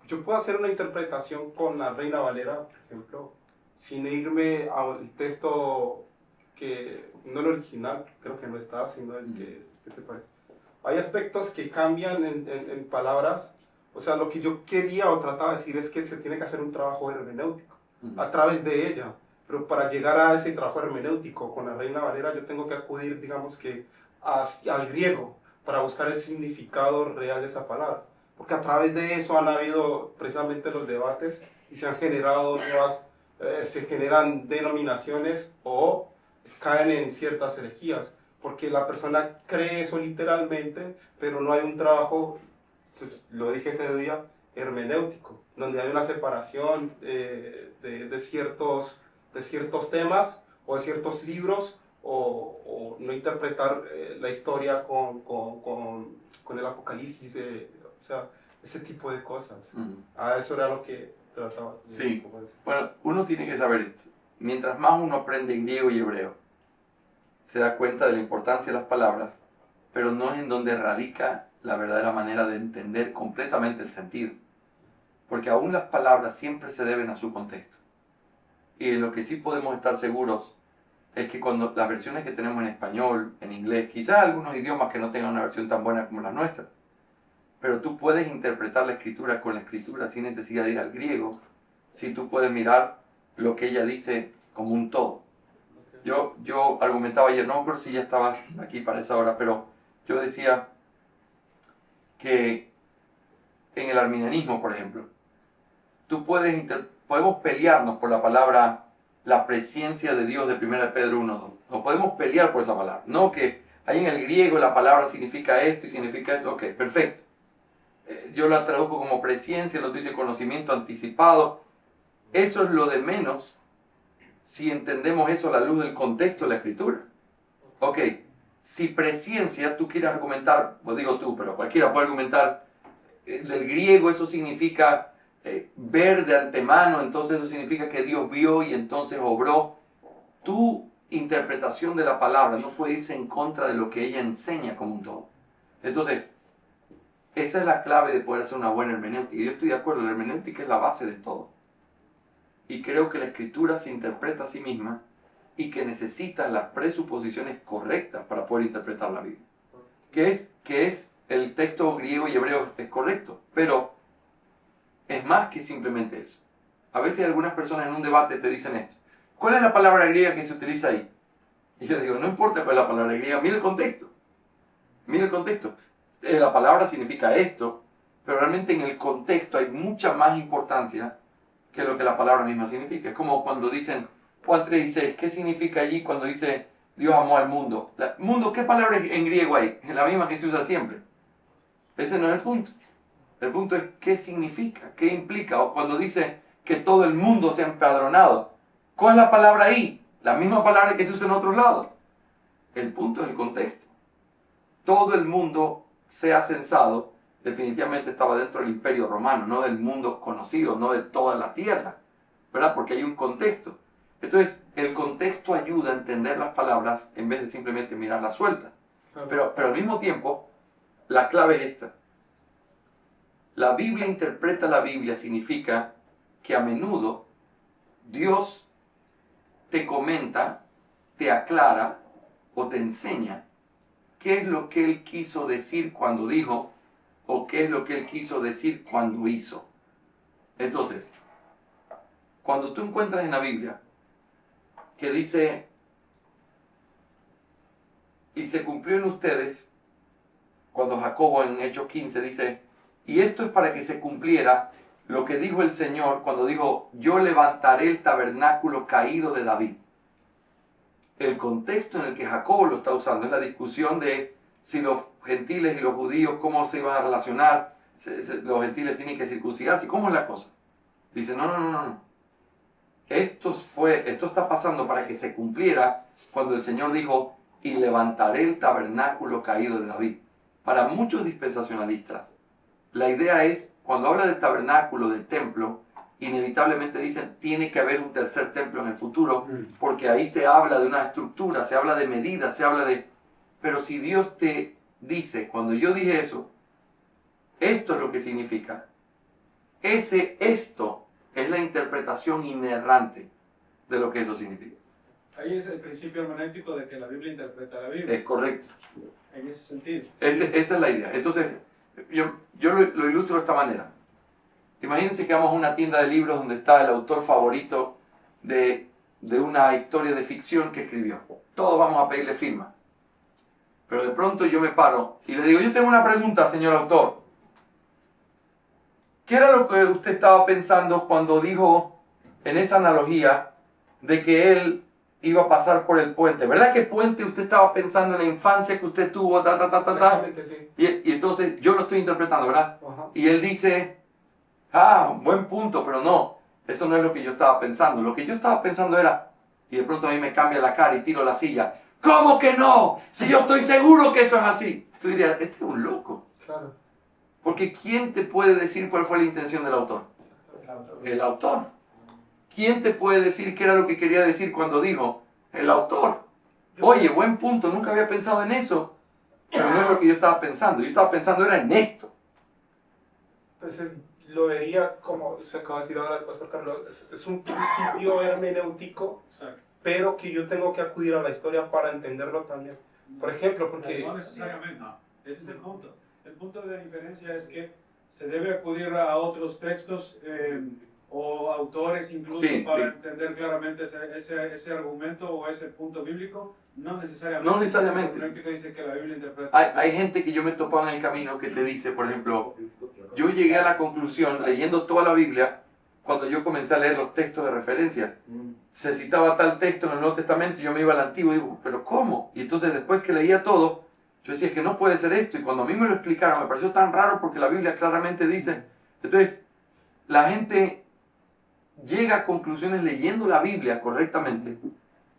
Yo puedo hacer una interpretación con la Reina Valera, por ejemplo, sin irme al texto que no el original, creo que no está, sino el que se parece. Hay aspectos que cambian en palabras. O sea, lo que yo quería o trataba de decir es que se tiene que hacer un trabajo hermenéutico a través de ella. Pero para llegar a ese trabajo hermenéutico con la Reina Valera, yo tengo que acudir, digamos que, al griego para buscar el significado real de esa palabra. Porque a través de eso han habido precisamente los debates y se han generado nuevas, se generan denominaciones o caen en ciertas herejías. Porque la persona cree eso literalmente, pero no hay un trabajo, lo dije ese día, hermenéutico, donde hay una separación de ciertos temas o de ciertos libros, o no interpretar la historia con el Apocalipsis, o sea, ese tipo de cosas. A eso era lo que trataba. Sí, bueno, uno tiene que saber esto. Mientras más uno aprende griego y hebreo, se da cuenta de la importancia de las palabras, pero no es en donde radica la verdadera manera de entender completamente el sentido. Porque aún las palabras siempre se deben a su contexto. Y en lo que sí podemos estar seguros es que cuando las versiones que tenemos en español, en inglés, quizás algunos idiomas que no tengan una versión tan buena como la nuestra, pero tú puedes interpretar la escritura con la escritura sin necesidad de ir al griego, si tú puedes mirar lo que ella dice como un todo. Yo argumentaba ayer, no me acuerdo si ya estabas aquí para esa hora, pero yo decía que en el arminianismo, por ejemplo, podemos pelearnos por la palabra, la presencia de Dios de 1 Pedro 1:2. Nos podemos pelear por esa palabra. No que ahí en el griego la palabra significa esto y significa esto. Ok, perfecto. Yo la traduzco como presencia, lo dice conocimiento anticipado. Eso es lo de menos si entendemos eso a la luz del contexto de la escritura. Ok, si presencia, tú quieres argumentar, pues digo tú, pero cualquiera puede argumentar, del griego eso significa ver de antemano, entonces eso significa que Dios vio y entonces obró. Tu interpretación de la palabra no puede irse en contra de lo que ella enseña como un todo. Entonces, esa es la clave de poder hacer una buena hermenéutica. Yo estoy de acuerdo, la hermenéutica es la base de todo. Y creo que la escritura se interpreta a sí misma y que necesita las presuposiciones correctas para poder interpretar la Biblia. Que es el texto griego y hebreo es correcto, pero es más que simplemente eso. A veces algunas personas en un debate te dicen esto: ¿cuál es la palabra griega que se utiliza ahí? Y yo digo, no importa cuál es la palabra griega, mira el contexto. Mira el contexto. La palabra significa esto, pero realmente en el contexto hay mucha más importancia que lo que la palabra misma significa. Es como cuando dicen, Juan 3:16, ¿qué significa allí cuando dice Dios amó al mundo? ¿Mundo qué palabra en griego hay? Es la misma que se usa siempre. Ese no es el punto. El punto es qué significa, qué implica. O cuando dice que todo el mundo se ha empadronado, ¿cuál es la palabra ahí? La misma palabra que se usa en otros lados. El punto es el contexto. Todo el mundo sea censado, definitivamente estaba dentro del Imperio Romano, no del mundo conocido, no de toda la tierra, ¿verdad? Porque hay un contexto. Entonces, el contexto ayuda a entender las palabras en vez de simplemente mirarlas sueltas. Pero al mismo tiempo, la clave es esta. La Biblia interpreta la Biblia significa que a menudo Dios te comenta, te aclara o te enseña qué es lo que Él quiso decir cuando dijo o qué es lo que Él quiso decir cuando hizo. Entonces, cuando tú encuentras en la Biblia que dice, y se cumplió en ustedes, cuando Jacobo en Hechos 15 dice, y esto es para que se cumpliera lo que dijo el Señor cuando dijo, yo levantaré el tabernáculo caído de David. El contexto en el que Jacobo lo está usando es la discusión de si los gentiles y los judíos, cómo se iban a relacionar, los gentiles tienen que circuncidarse, ¿cómo es la cosa? Dice, no. Esto está pasando para que se cumpliera cuando el Señor dijo, y levantaré el tabernáculo caído de David. Para muchos dispensacionalistas, la idea es, cuando habla del tabernáculo, del templo, inevitablemente dicen, tiene que haber un tercer templo en el futuro, porque ahí se habla de una estructura, se habla de medidas, se habla de... Pero si Dios te dice, cuando yo dije eso, esto es lo que significa. Esto es la interpretación inerrante de lo que eso significa. Ahí es el principio hermenéutico de que la Biblia interpreta la Biblia. Es correcto. En ese sentido. Esa es la idea. Entonces, yo lo ilustro de esta manera. Imagínense que vamos a una tienda de libros donde está el autor favorito de una historia de ficción que escribió. Todos vamos a pedirle firma. Pero de pronto yo me paro y le digo, yo tengo una pregunta, señor autor. ¿Qué era lo que usted estaba pensando cuando dijo en esa analogía de que él iba a pasar por el puente? ¿Verdad que puente usted estaba pensando en la infancia que usted tuvo? Exactamente, sí. Y entonces yo lo estoy interpretando, ¿verdad? Ajá. Y él dice, buen punto, pero no, eso no es lo que yo estaba pensando. Lo que yo estaba pensando era, y de pronto a mí me cambia la cara y tiro la silla. ¿Cómo que no? Si yo estoy seguro que eso es así. Tú dirías, este es un loco. Claro. Porque ¿quién te puede decir cuál fue la intención del autor? El autor. ¿Quién te puede decir qué era lo que quería decir cuando dijo? El autor. Oye, buen punto, nunca había pensado en eso. Pero no es lo que yo estaba pensando. Yo estaba pensando era en esto. Entonces, lo vería como se acaba de decir ahora el pastor Carlos, es un principio hermenéutico, Exacto. pero que yo tengo que acudir a la historia para entenderlo también. Por ejemplo, porque... No necesariamente. Ese es el punto. El punto de diferencia es que se debe acudir a otros textos o autores incluso para entender claramente ese argumento o ese punto bíblico. No necesariamente. No necesariamente. El hermenéutico dice que la Biblia interpreta. Hay gente que yo me he topado en el camino que te dice, por ejemplo, yo llegué a la conclusión, leyendo toda la Biblia, cuando yo comencé a leer los textos de referencia, se citaba tal texto en el Nuevo Testamento y yo me iba al Antiguo y digo, ¿pero cómo? Y entonces después que leía todo, yo decía, es que no puede ser esto. Y cuando a mí me lo explicaron, me pareció tan raro porque la Biblia claramente dice. Entonces, la gente llega a conclusiones leyendo la Biblia correctamente,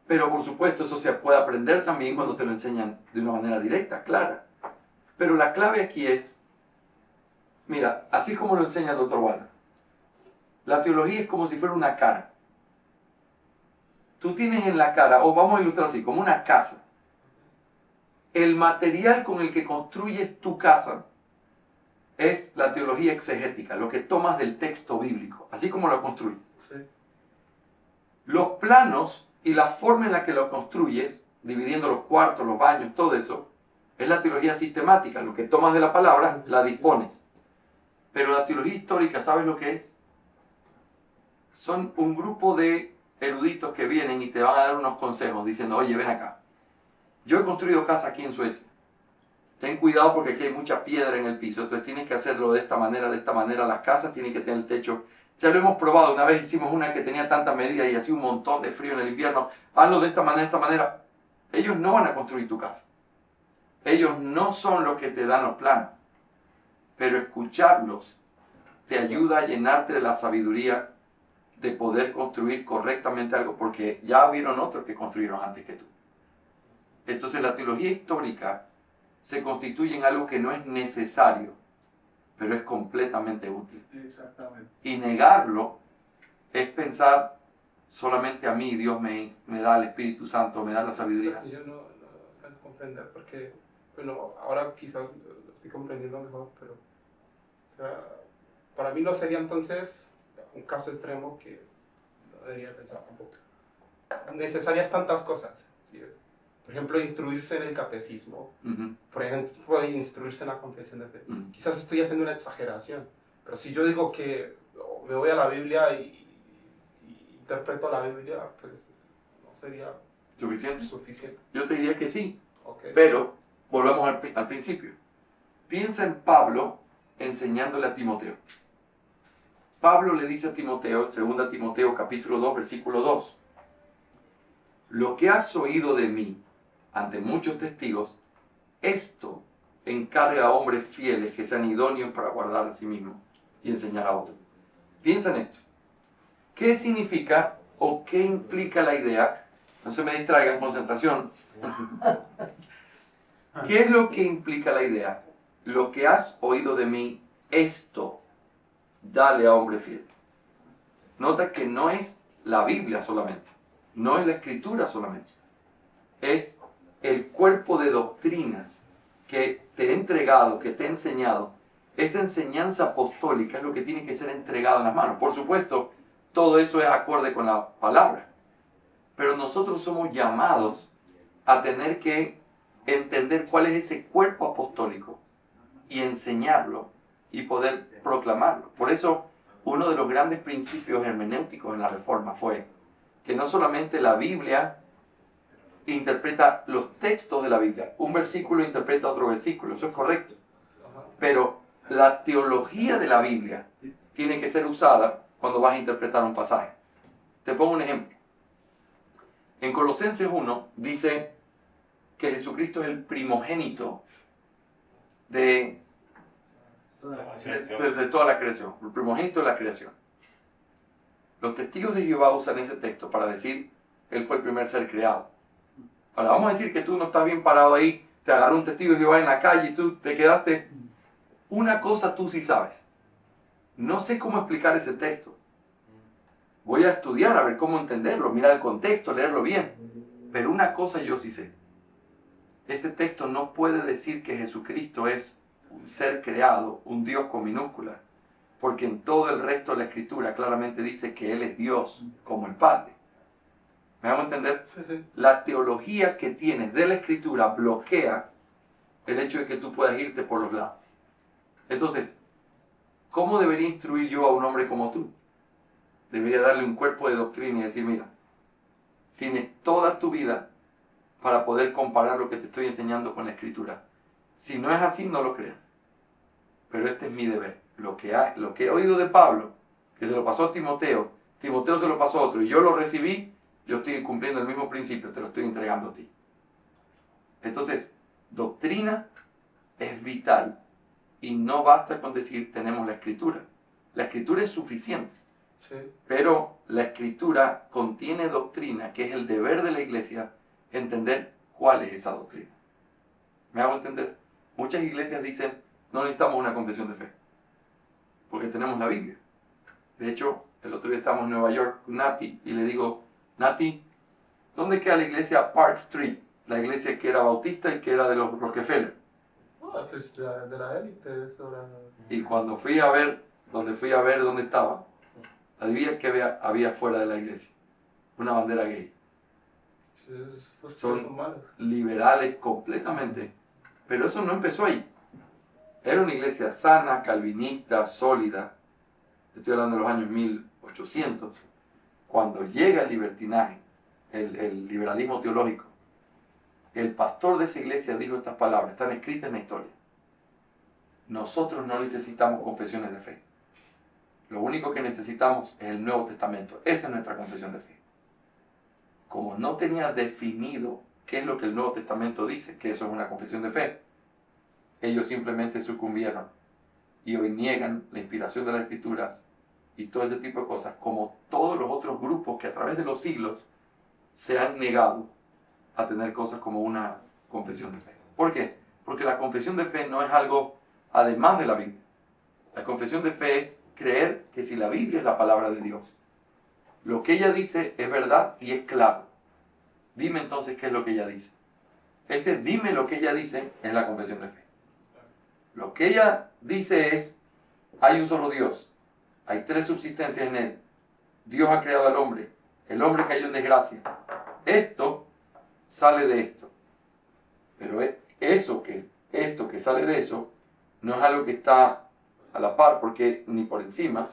pero por supuesto eso se puede aprender también cuando te lo enseñan de una manera directa, clara. Pero la clave aquí es, mira, así como lo enseña el Dr. Walter, la teología es como si fuera una cara. Tú tienes en la cara, o vamos a ilustrar así, como una casa. El material con el que construyes tu casa es la teología exegética, lo que tomas del texto bíblico, así como lo construyes. Sí. Los planos y la forma en la que lo construyes, dividiendo los cuartos, los baños, todo eso, es la teología sistemática, lo que tomas de la palabra, la dispones. Pero la teología histórica, ¿sabes lo que es? Son un grupo de eruditos que vienen y te van a dar unos consejos, diciendo, oye, ven acá. Yo he construido casa aquí en Suecia. Ten cuidado porque aquí hay mucha piedra en el piso, entonces tienes que hacerlo de esta manera, las casas tienen que tener el techo. Ya lo hemos probado, una vez hicimos una que tenía tantas medidas y hacía un montón de frío en el invierno. Hazlo de esta manera. Ellos no van a construir tu casa. Ellos no son los que te dan los planos. Pero escucharlos te ayuda a llenarte de la sabiduría de poder construir correctamente algo, porque ya vieron otros que construyeron antes que tú. Entonces la teología histórica se constituye en algo que no es necesario, pero es completamente útil. Exactamente. Y negarlo es pensar solamente a mí, Dios me da el Espíritu Santo, me da la sabiduría. Yo no alcanzo a comprender porque, bueno, ahora quizás lo estoy comprendiendo mejor, pero o sea, para mí no sería entonces un caso extremo que no debería pensar tampoco. Necesarias tantas cosas, ¿sí ves? Por ejemplo, instruirse en el catecismo, por ejemplo, instruirse en la confesión de fe. Quizás estoy haciendo una exageración, pero si yo digo que me voy a la Biblia y interpreto la Biblia, pues no sería suficiente. Yo te diría que sí, okay. Pero volvamos al principio. Piensa en Pablo enseñándole a Timoteo. Pablo le dice a Timoteo, en 2 Timoteo capítulo 2, versículo 2, lo que has oído de mí ante muchos testigos, esto encarga a hombres fieles que sean idóneos para guardar a sí mismos y enseñar a otros. Piensa en esto. ¿Qué significa o qué implica la idea? No se me distraigan, concentración. ¿Qué es lo que implica la idea? Lo que has oído de mí, esto, dale a hombre fiel. Nota que no es la Biblia solamente, no es la Escritura solamente, es el cuerpo de doctrinas que te he entregado, que te he enseñado. Esa enseñanza apostólica es lo que tiene que ser entregado en las manos. Por supuesto, todo eso es acorde con la palabra, Pero nosotros somos llamados a tener que entender cuál es ese cuerpo apostólico y enseñarlo y poder proclamarlo. Por eso, uno de los grandes principios hermenéuticos en la Reforma fue que no solamente la Biblia interpreta los textos de la Biblia, un versículo interpreta otro versículo, eso es correcto, pero la teología de la Biblia tiene que ser usada cuando vas a interpretar un pasaje. Te pongo un ejemplo. En Colosenses 1 dice que Jesucristo es el primogénito de toda la creación, el primogénito de la creación. Los testigos de Jehová usan ese texto para decir Él fue el primer ser creado. Ahora vamos a decir que tú no estás bien parado ahí, te agarró un testigo de Jehová en la calle y tú te quedaste. Una cosa tú sí sabes. No sé cómo explicar ese texto. Voy a estudiar a ver cómo entenderlo, mirar el contexto, leerlo bien. Pero una cosa yo sí sé. Ese texto no puede decir que Jesucristo es un ser creado, un Dios con minúscula, porque en todo el resto de la Escritura claramente dice que Él es Dios, como el Padre. ¿Me hago entender? Sí, sí. La teología que tienes de la Escritura bloquea el hecho de que tú puedas irte por los lados. Entonces, ¿cómo debería instruir yo a un hombre como tú? Debería darle un cuerpo de doctrina y decir, mira, tienes toda tu vida para poder comparar lo que te estoy enseñando con la Escritura. Si no es así, no lo creas. Pero este es mi deber. Lo que he oído de Pablo, que se lo pasó a Timoteo, Timoteo se lo pasó a otro y yo lo recibí, yo estoy cumpliendo el mismo principio, te lo estoy entregando a ti. Entonces, doctrina es vital y no basta con decir tenemos la Escritura. La Escritura es suficiente. Sí. Pero la Escritura contiene doctrina, que es el deber de la iglesia, entender cuál es esa doctrina. ¿Me hago entender? Muchas iglesias dicen, no necesitamos una confesión de fe, porque tenemos la Biblia. De hecho, el otro día estábamos en Nueva York con Nati, y le digo, Nati, ¿dónde queda la iglesia Park Street? La iglesia que era bautista y que era de los Rockefeller. Pues de la élite, eso era... Y cuando fui a ver dónde estaba, adivina qué había fuera de la iglesia. Una bandera gay. Son liberales completamente. Pero eso no empezó ahí. Era una iglesia sana, calvinista, sólida. Estoy hablando de los años 1800. Cuando llega el libertinaje, el liberalismo teológico, el pastor de esa iglesia dijo estas palabras, están escritas en la historia. Nosotros no necesitamos confesiones de fe. Lo único que necesitamos es el Nuevo Testamento. Esa es nuestra confesión de fe. Como no tenía definido qué es lo que el Nuevo Testamento dice, que eso es una confesión de fe, ellos simplemente sucumbieron y hoy niegan la inspiración de las Escrituras y todo ese tipo de cosas, como todos los otros grupos que a través de los siglos se han negado a tener cosas como una confesión de fe. ¿Por qué? Porque la confesión de fe no es algo además de la Biblia. La confesión de fe es creer que si la Biblia es la palabra de Dios, lo que ella dice es verdad y es claro. Dime entonces qué es lo que ella dice. Ese dime lo que ella dice es la confesión de fe. Lo que ella dice es, hay un solo Dios, hay tres subsistencias en él, Dios ha creado al hombre, el hombre cayó en desgracia. Esto sale de esto. Pero esto que sale de eso no es algo que está a la par, porque ni por encima,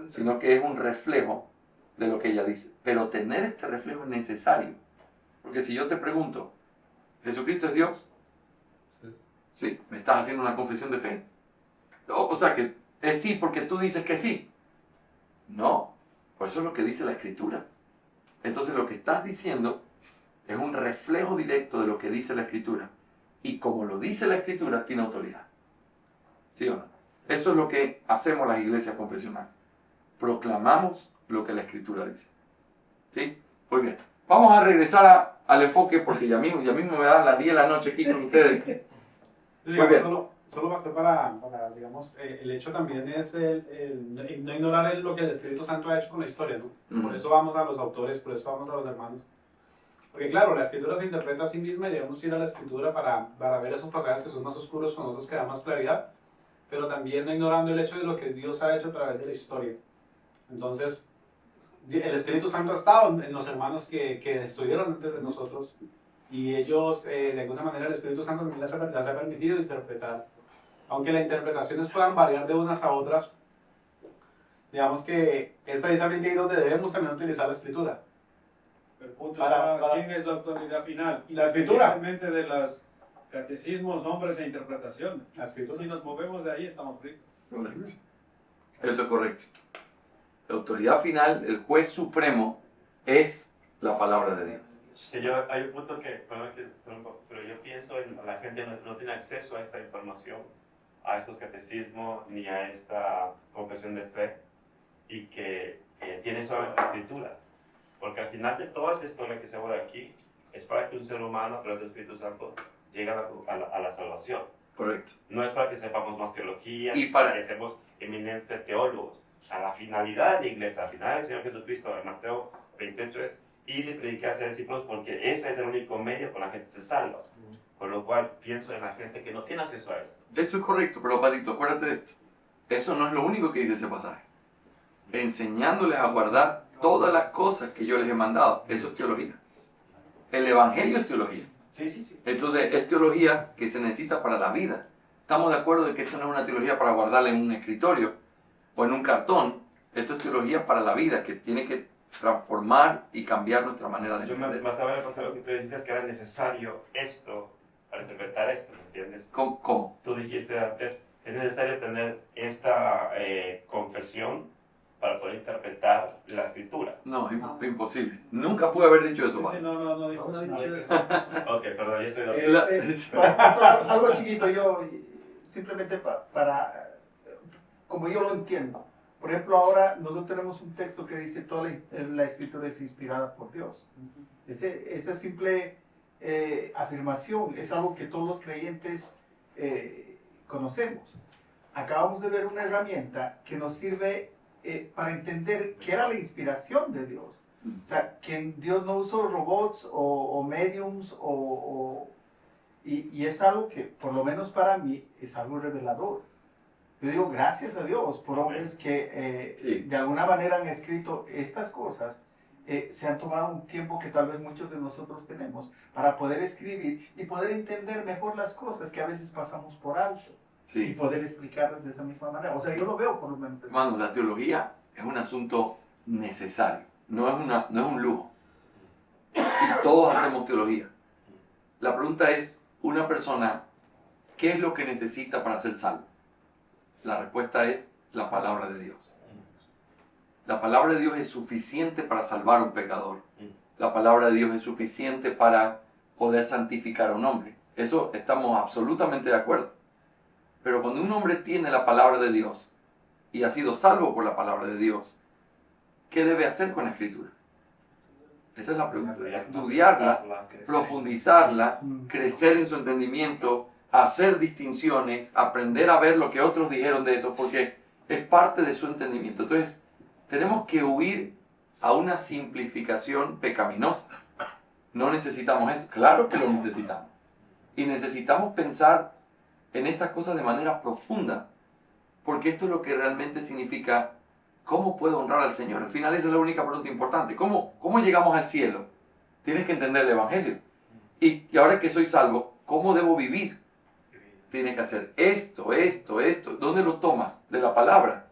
sino que es un reflejo de lo que ella dice. Pero tener este reflejo es necesario, porque si yo te pregunto, ¿Jesucristo es Dios? Sí, me estás haciendo una confesión de fe. O sea que es sí porque tú dices que sí. No, por eso es lo que dice la Escritura. Entonces lo que estás diciendo es un reflejo directo de lo que dice la Escritura. Y como lo dice la Escritura, tiene autoridad. ¿Sí o no? Eso es lo que hacemos las iglesias confesionales. Proclamamos lo que la Escritura dice. ¿Sí? Muy bien. Vamos a regresar al enfoque porque ya mismo me dan las 10 de la noche aquí con ustedes. Muy bien. Solo basta para digamos, el hecho también es no ignorar lo que el Espíritu Santo ha hecho con la historia, ¿no? Por eso vamos a los autores, por eso vamos a los hermanos. Porque claro, la Escritura se interpreta a sí misma y debemos ir a la Escritura para ver esos pasajes que son más oscuros, con otros que dan más claridad, pero también no ignorando el hecho de lo que Dios ha hecho a través de la historia. Entonces, el Espíritu Santo ha estado en los hermanos que estuvieron antes de nosotros y ellos, de alguna manera, el Espíritu Santo les ha permitido interpretar. Aunque las interpretaciones puedan variar de unas a otras, digamos que es precisamente ahí donde debemos también utilizar la Escritura. El punto Para- es ¿quién es la autoridad final? La Escritura. Independientemente de los catecismos, nombres e interpretaciones. La Escritura. Si nos movemos de ahí, estamos fritos. Correcto. Eso es correcto. La autoridad final, el juez supremo, es la palabra de Dios. Que hay un punto pero yo pienso en la gente no tiene acceso a esta información, a estos catecismos, ni a esta confesión de fe, y que tiene solamente la escritura. Porque al final de toda esta historia que se habla aquí, es para que un ser humano, a través del Espíritu Santo, llegue a la salvación. Correcto. No es para que sepamos más teología, Y ni para- para que seamos eminentes teólogos. A la finalidad de la iglesia, a la finalidad del Señor Jesucristo, en Mateo 28 es ir y predicar a ser discípulos, porque ese es el único medio con la gente se salva. Con lo cual pienso en la gente que no tiene acceso a esto. Eso es correcto, pero Patito, acuérdate de esto. Eso no es lo único que dice ese pasaje. Enseñándoles a guardar todas las cosas que yo les he mandado. Eso es teología. El Evangelio es teología. Sí. Entonces, es teología que se necesita para la vida. Estamos de acuerdo de que esto no es una teología para guardarla en un escritorio o en un cartón. Esto es teología para la vida, que tiene que transformar y cambiar nuestra manera de Yo me entender. basaba en lo que tú dijiste que era necesario esto para interpretar esto, ¿me entiendes? ¿Cómo? Tú dijiste antes, es necesario tener esta confesión para poder interpretar la escritura. No, imposible. Nunca pude haber dicho eso, Sí, Padre. no dijo No, eso. no, no. Ok, perdón, ya estoy de La- Pastor, algo chiquito, yo simplemente para, como yo lo entiendo. Por ejemplo, ahora nosotros tenemos un texto que dice toda la escritura es inspirada por Dios. Esa simple afirmación es algo que todos los creyentes conocemos. Acabamos de ver una herramienta que nos sirve para entender qué era la inspiración de Dios. O sea, que Dios no usó robots o mediums y es algo que, por lo menos para mí, es algo revelador. Yo digo, gracias a Dios por hombres que Sí. de alguna manera han escrito estas cosas, se han tomado un tiempo que tal vez muchos de nosotros tenemos para poder escribir y poder entender mejor las cosas que a veces pasamos por alto y Sí. poder explicarlas de esa misma manera. O sea, yo lo veo por lo menos. de esa Hermano, la teología es un asunto necesario, no es un lujo. Y todos hacemos teología. La pregunta es, una persona, ¿qué es lo que necesita para ser salvo? La respuesta es la palabra de Dios. La palabra de Dios es suficiente para salvar a un pecador. La palabra de Dios es suficiente para poder santificar a un hombre. Eso estamos absolutamente de acuerdo. Pero cuando un hombre tiene la palabra de Dios y ha sido salvo por la palabra de Dios, ¿qué debe hacer con la Escritura? Esa es la pregunta. Estudiarla, profundizarla, crecer en su entendimiento, hacer distinciones, aprender a ver lo que otros dijeron de eso, porque es parte de su entendimiento. Entonces, tenemos que huir a una simplificación pecaminosa. No necesitamos esto. Claro que lo necesitamos. Y necesitamos pensar en estas cosas de manera profunda, porque esto es lo que realmente significa cómo puedo honrar al Señor. Al final esa es la única pregunta importante. ¿Cómo llegamos al cielo? Tienes que entender el Evangelio. Y ahora que soy salvo, ¿cómo debo vivir? Tienes que hacer esto. ¿Dónde lo tomas? De la palabra.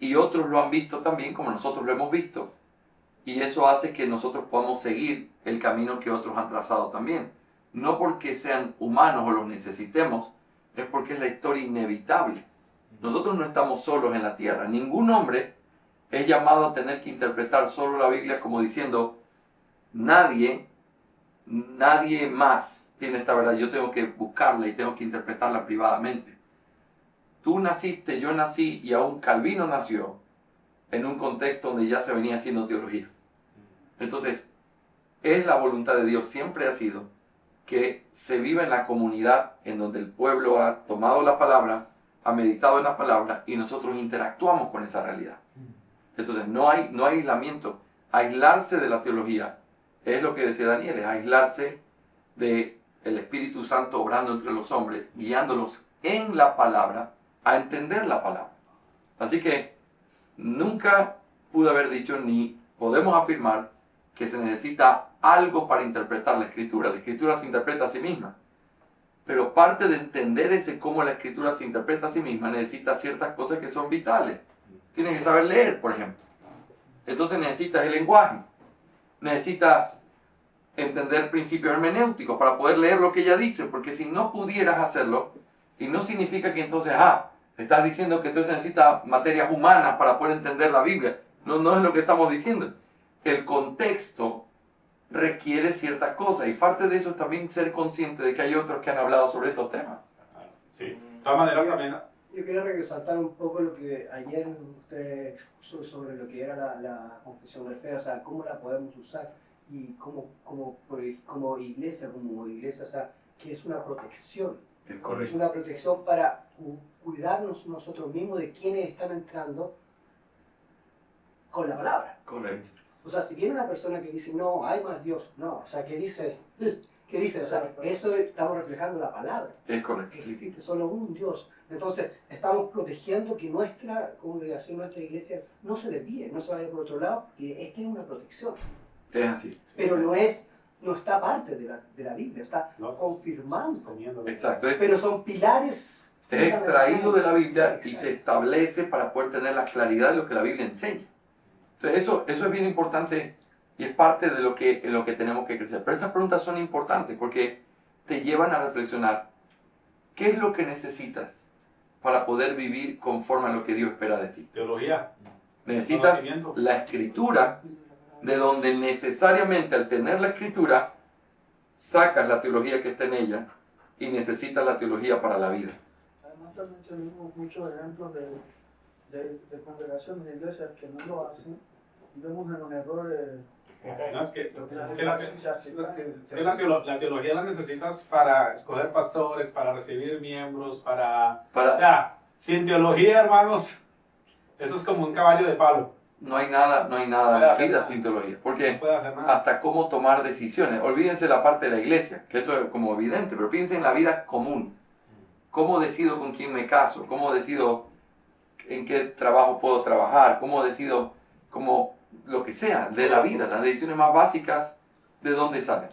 Y otros lo han visto también como nosotros lo hemos visto. Y eso hace que nosotros podamos seguir el camino que otros han trazado también. No porque sean humanos o los necesitemos, es porque es la historia inevitable. Nosotros no estamos solos en la tierra. Ningún hombre es llamado a tener que interpretar solo la Biblia como diciendo, nadie más tiene esta verdad. Yo tengo que buscarla y tengo que interpretarla privadamente. Tú naciste, yo nací y aún Calvino nació en un contexto donde ya se venía haciendo teología. Entonces, es la voluntad de Dios, siempre ha sido que se viva en la comunidad en donde el pueblo ha tomado la palabra, ha meditado en la palabra y nosotros interactuamos con esa realidad. Entonces, no hay aislamiento. Aislarse de la teología es lo que decía Daniel, es aislarse del Espíritu Santo obrando entre los hombres, guiándolos en la palabra, a entender la palabra. Así que nunca pude haber dicho ni podemos afirmar que se necesita algo para interpretar la Escritura. La Escritura se interpreta a sí misma. Pero parte de entender ese cómo la Escritura se interpreta a sí misma necesita ciertas cosas que son vitales. Tienes que saber leer, por ejemplo. Entonces necesitas el lenguaje. Necesitas entender principios hermenéuticos para poder leer lo que ella dice, porque si no pudieras hacerlo, y no significa que entonces, estás diciendo que entonces necesitas materias humanas para poder entender la Biblia. No, no es lo que estamos diciendo. El contexto requiere ciertas cosas, y parte de eso es también ser consciente de que hay otros que han hablado sobre estos temas. Sí, de todas maneras también. Yo quería resaltar un poco lo que ayer usted expuso sobre lo que era la confesión de fe, o sea, cómo la podemos usar y como iglesia, o sea, que es una protección. Es una protección para cuidarnos nosotros mismos de quienes están entrando con la palabra. Correcto. O sea, si viene una persona que dice, no, hay más Dios, no, o sea, que dice, o sea, eso estamos reflejando la palabra. Es correcto. Que existe solo un Dios. Entonces, estamos protegiendo que nuestra congregación, nuestra iglesia, no se desvíe, no se vaya por otro lado, y esta es una protección. Es así. Pero no está parte de la Biblia, está confirmando. Exacto. Pero son pilares. Es extraído de la Biblia y se establece para poder tener la claridad de lo que la Biblia enseña. Entonces, eso es bien importante y es parte de en lo que tenemos que crecer. Pero estas preguntas son importantes porque te llevan a reflexionar qué es lo que necesitas para poder vivir conforme a lo que Dios espera de ti. Teología. Necesitas Conocimiento. la Escritura, de donde necesariamente al tener la Escritura sacas la teología que está en ella y necesitas la teología para la vida. Además también tenemos muchos ejemplos de congregaciones de iglesias que no lo hacen y vemos en los errores. La teología la necesitas para escoger pastores, para recibir miembros, o sea, sin teología, hermanos, eso es como un caballo de palo. No hay nada de vida sin teología. Porque No puede hacer nada. hasta cómo tomar decisiones. Olvídense la parte de la iglesia, que eso es como evidente, pero piensen en la vida común. ¿Cómo decido con quién me caso? ¿Cómo decido en qué trabajo puedo trabajar? ¿Cómo decido lo que sea de la vida? Las decisiones más básicas, ¿de dónde salen?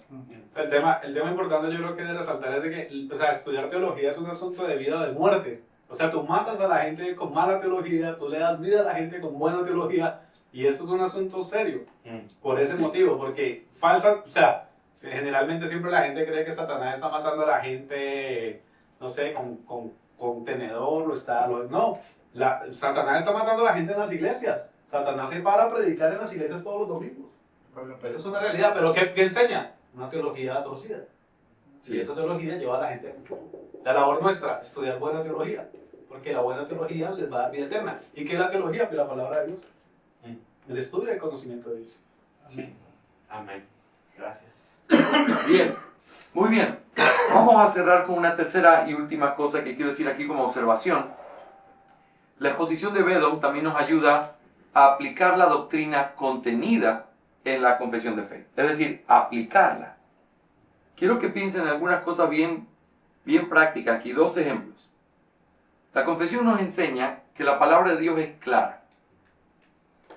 El tema importante yo creo que de resaltar es de que, o sea, estudiar teología es un asunto de vida o de muerte. O sea, tú matas a la gente con mala teología, tú le das vida a la gente con buena teología, y esto es un asunto serio, por ese motivo, porque generalmente siempre la gente cree que Satanás está matando a la gente, no sé, con tenedor, Satanás está matando a la gente en las iglesias. Satanás se para a predicar en las iglesias todos los domingos. Eso es una realidad, pero ¿qué enseña? Una teología torcida. Y esa teología lleva a la gente. La labor nuestra, estudiar buena teología, porque la buena teología les va a dar vida eterna. ¿Y qué es la teología? Pues la palabra de Dios. El estudio y el conocimiento de Dios. Sí. Amén. Gracias. Bien, muy bien. Vamos a cerrar con una tercera y última cosa que quiero decir aquí como observación. La exposición de Bedom también nos ayuda a aplicar la doctrina contenida en la confesión de fe. Es decir, aplicarla. Quiero que piensen en algunas cosas bien prácticas aquí. 2 ejemplos. La confesión nos enseña que la palabra de Dios es clara.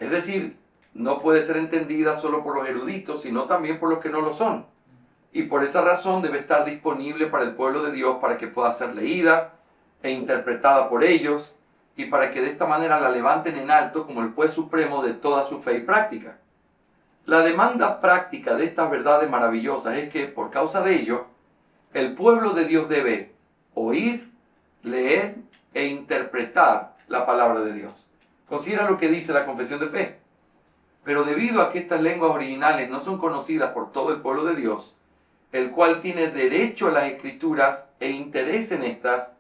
Es decir, no puede ser entendida solo por los eruditos, sino también por los que no lo son. Y por esa razón debe estar disponible para el pueblo de Dios para que pueda ser leída e interpretada por ellos y para que de esta manera la levanten en alto como el juez supremo de toda su fe y práctica. La demanda práctica de estas verdades maravillosas es que, por causa de ello, el pueblo de Dios debe oír, leer e interpretar la palabra de Dios. Considera lo que dice la confesión de fe. Pero debido a que estas lenguas originales no son conocidas por todo el pueblo de Dios, el cual tiene derecho a las escrituras e interés en estas,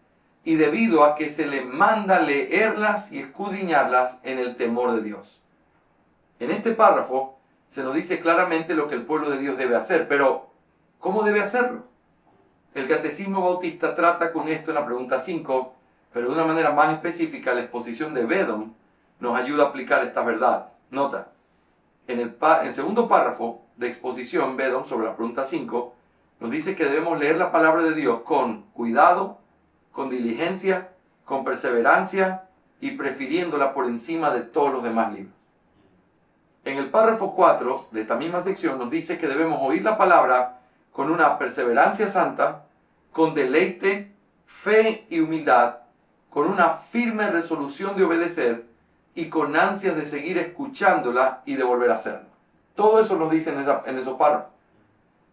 y debido a que se le manda leerlas y escudriñarlas en el temor de Dios. En este párrafo se nos dice claramente lo que el pueblo de Dios debe hacer, pero ¿cómo debe hacerlo? El Catecismo Bautista trata con esto en la pregunta 5, pero de una manera más específica la exposición de Bedom nos ayuda a aplicar estas verdades. Nota, en el segundo párrafo de exposición, Bedom, sobre la pregunta 5, nos dice que debemos leer la palabra de Dios con cuidado, con diligencia, con perseverancia y prefiriéndola por encima de todos los demás libros. En el párrafo 4 de esta misma sección nos dice que debemos oír la palabra con una perseverancia santa, con deleite, fe y humildad, con una firme resolución de obedecer y con ansias de seguir escuchándola y de volver a hacerlo. Todo eso nos dice en esos párrafos.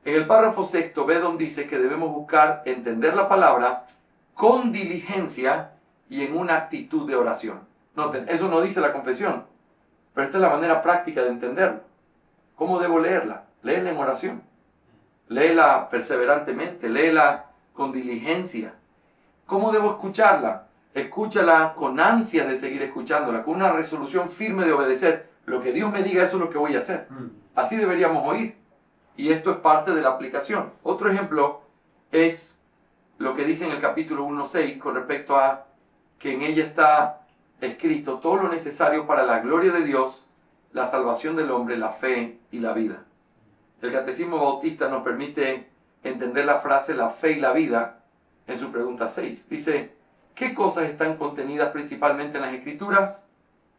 En el párrafo 6, Bedón dice que debemos buscar entender la palabra con diligencia y en una actitud de oración. Noten, eso no dice la confesión, pero esta es la manera práctica de entenderlo. ¿Cómo debo leerla? Léela en oración. Léela perseverantemente, léela con diligencia. ¿Cómo debo escucharla? Escúchala con ansias de seguir escuchándola, con una resolución firme de obedecer. Lo que Dios me diga, eso es lo que voy a hacer. Así deberíamos oír. Y esto es parte de la aplicación. Otro ejemplo es lo que dice en el capítulo 1.6 con respecto a que en ella está escrito todo lo necesario para la gloria de Dios, la salvación del hombre, la fe y la vida. El Catecismo Bautista nos permite entender la frase la fe y la vida en su pregunta 6. Dice, ¿qué cosas están contenidas principalmente en las Escrituras?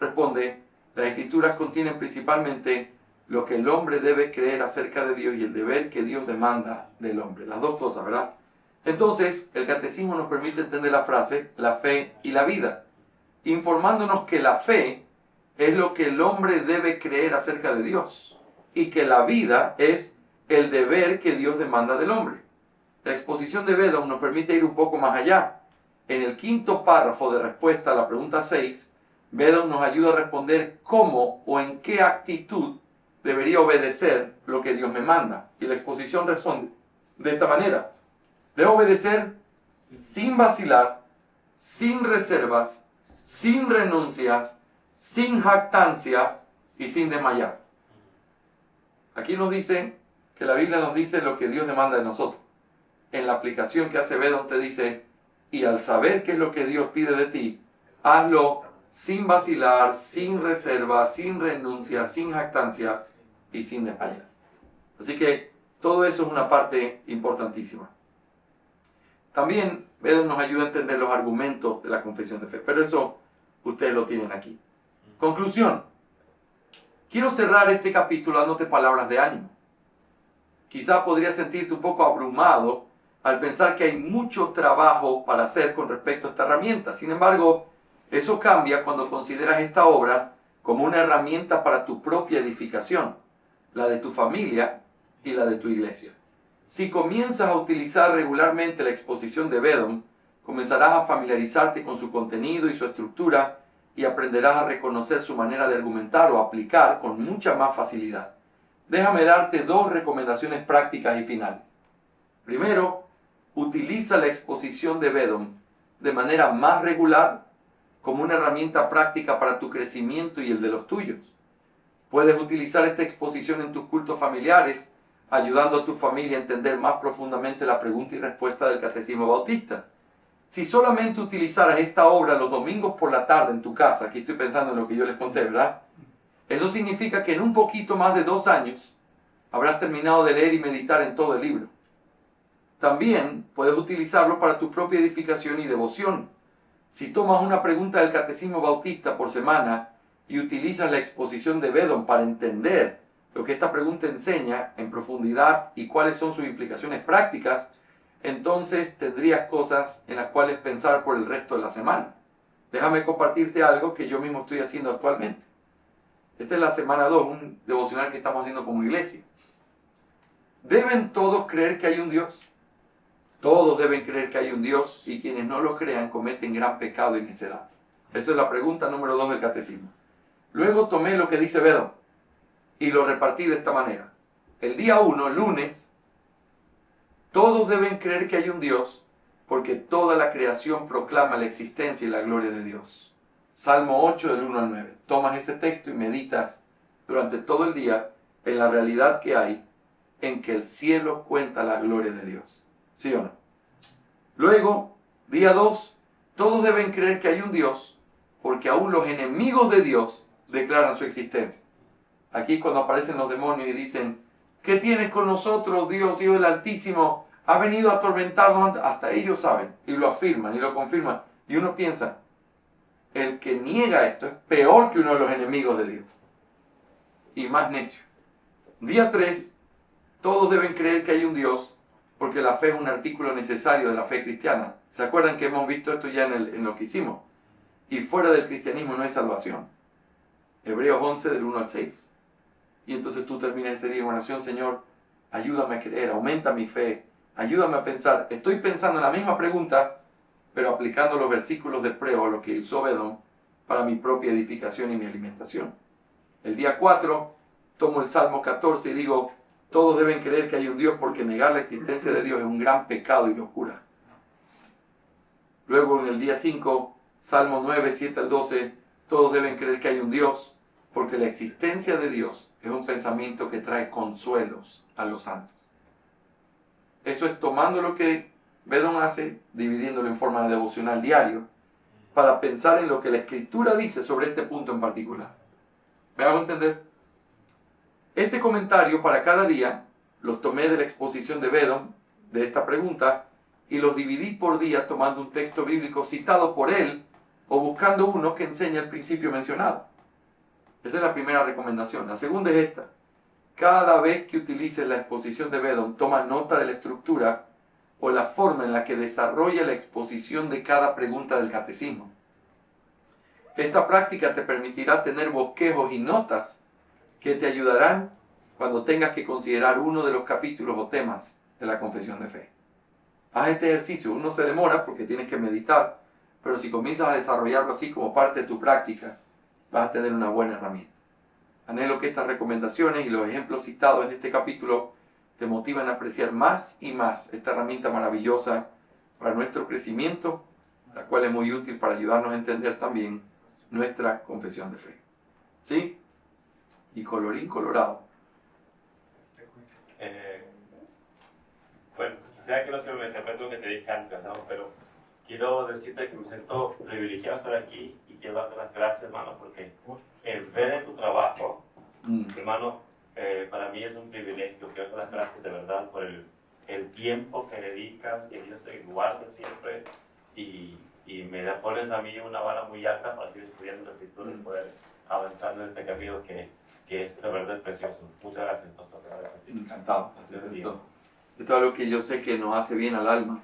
Responde, las Escrituras contienen principalmente lo que el hombre debe creer acerca de Dios y el deber que Dios demanda del hombre. Las dos cosas, ¿verdad? Entonces, el Catecismo nos permite entender la frase, la fe y la vida, informándonos que la fe es lo que el hombre debe creer acerca de Dios y que la vida es el deber que Dios demanda del hombre. La exposición de Bedón nos permite ir un poco más allá. En el 5º párrafo de respuesta a la pregunta 6, Bedón nos ayuda a responder cómo o en qué actitud debería obedecer lo que Dios me manda. Y la exposición responde de esta manera. Debo obedecer sin vacilar, sin reservas, sin renuncias, sin jactancias y sin desmayar. Aquí nos dice que la Biblia nos dice lo que Dios demanda de nosotros. En la aplicación que hace Bedón te dice, y al saber qué es lo que Dios pide de ti, hazlo sin vacilar, sin reservas, sin renuncias, sin jactancias y sin desmayar. Así que todo eso es una parte importantísima. También Bedón nos ayuda a entender los argumentos de la confesión de fe, pero eso ustedes lo tienen aquí. Conclusión. Quiero cerrar este capítulo dándote palabras de ánimo. Quizá podrías sentirte un poco abrumado al pensar que hay mucho trabajo para hacer con respecto a esta herramienta. Sin embargo, eso cambia cuando consideras esta obra como una herramienta para tu propia edificación, la de tu familia y la de tu iglesia. Si comienzas a utilizar regularmente la exposición de Bedón, comenzarás a familiarizarte con su contenido y su estructura y aprenderás a reconocer su manera de argumentar o aplicar con mucha más facilidad. Déjame darte 2 recomendaciones prácticas y finales. Primero, utiliza la exposición de Bedón de manera más regular como una herramienta práctica para tu crecimiento y el de los tuyos. Puedes utilizar esta exposición en tus cultos familiares, ayudando a tu familia a entender más profundamente la pregunta y respuesta del Catecismo Bautista. Si solamente utilizaras esta obra los domingos por la tarde en tu casa, aquí estoy pensando en lo que yo les conté, ¿verdad? Eso significa que en un poquito más de 2 años habrás terminado de leer y meditar en todo el libro. También puedes utilizarlo para tu propia edificación y devoción. Si tomas una pregunta del Catecismo Bautista por semana y utilizas la exposición de Bedón para entender lo que esta pregunta enseña en profundidad y cuáles son sus implicaciones prácticas, entonces tendrías cosas en las cuales pensar por el resto de la semana. Déjame compartirte algo que yo mismo estoy haciendo actualmente. Esta es la semana 2, un devocional que estamos haciendo como iglesia. ¿Deben todos creer que hay un Dios? Todos deben creer que hay un Dios y quienes no lo crean cometen gran pecado y necedad. Esa es la pregunta número 2 del Catecismo. Luego tomé lo que dice Bedón y lo repartí de esta manera. El día 1, lunes, todos deben creer que hay un Dios porque toda la creación proclama la existencia y la gloria de Dios. Salmo 8 del 1 al 9. Tomas ese texto y meditas durante todo el día en la realidad que hay en que el cielo cuenta la gloria de Dios. ¿Sí o no? Luego, día 2, todos deben creer que hay un Dios porque aún los enemigos de Dios declaran su existencia. Aquí cuando aparecen los demonios y dicen, ¿qué tienes con nosotros, Dios, Hijo del Altísimo? Ha venido a atormentarnos. Hasta ellos saben y lo afirman y lo confirman. Y uno piensa, el que niega esto es peor que uno de los enemigos de Dios. y más necio. Día 3, todos deben creer que hay un Dios, porque la fe es un artículo necesario de la fe cristiana. ¿Se acuerdan que hemos visto esto ya en lo que hicimos? Y fuera del cristianismo no hay salvación. Hebreos 11, del 1 al 6. Y entonces tú terminas ese día en oración: Señor, ayúdame a creer, aumenta mi fe, ayúdame a pensar. Estoy pensando en la misma pregunta, pero aplicando los versículos de prueba, lo que usó Bedón, para mi propia edificación y mi alimentación. El día 4, tomo el Salmo 14 y digo: todos deben creer que hay un Dios, porque negar la existencia de Dios es un gran pecado y locura. Luego en el día 5, Salmo 9, 7 al 12, todos deben creer que hay un Dios, porque la existencia de Dios es un pensamiento que trae consuelos a los santos. Eso es tomando lo que Bedón hace, dividiéndolo en forma de devocional diario, para pensar en lo que la Escritura dice sobre este punto en particular. ¿Me hago entender? Este comentario para cada día los tomé de la exposición de Bedón, de esta pregunta, y los dividí por día tomando un texto bíblico citado por él o buscando uno que enseña el principio mencionado. Esa es la primera recomendación. La segunda es esta: cada vez que utilices la exposición de Bedón, toma nota de la estructura o la forma en la que desarrolla la exposición de cada pregunta del catecismo. Esta práctica te permitirá tener bosquejos y notas que te ayudarán cuando tengas que considerar uno de los capítulos o temas de la confesión de fe. Haz este ejercicio. Uno se demora porque tienes que meditar, pero si comienzas a desarrollarlo así como parte de tu práctica, vas a tener una buena herramienta. Anhelo que estas recomendaciones y los ejemplos citados en este capítulo te motiven a apreciar más y más esta herramienta maravillosa para nuestro crecimiento, la cual es muy útil para ayudarnos a entender también nuestra confesión de fe. ¿Sí? Y colorín colorado. Bueno, quisiera que no se me interprete lo que te dije antes, ¿no? Pero quiero decirte que me siento privilegiado de estar aquí y quiero darte las gracias, hermano, porque el ver tu trabajo, hermano, para mí es un privilegio. Quiero darte las gracias de verdad por el tiempo que dedicas, que Dios te guarde siempre y me pones a mí una vara muy alta para seguir estudiando la Escritura y poder avanzar en este camino que es de verdad precioso. Muchas gracias, pastor. Encantado. Esto es algo que yo sé que nos hace bien al alma.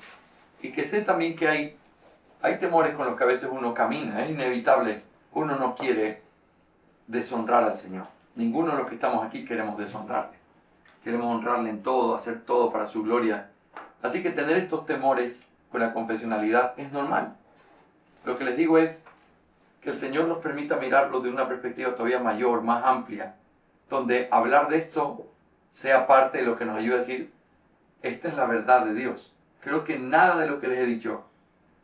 Y que sé también que hay temores con los que a veces uno camina. Es inevitable. Uno no quiere deshonrar al Señor. Ninguno de los que estamos aquí queremos deshonrarle. Queremos honrarle en todo, hacer todo para su gloria. Así que tener estos temores con la confesionalidad es normal. Lo que les digo es que el Señor nos permita mirarlo de una perspectiva todavía mayor, más amplia, donde hablar de esto sea parte de lo que nos ayuda a decir: esta es la verdad de Dios. Creo que nada de lo que les he dicho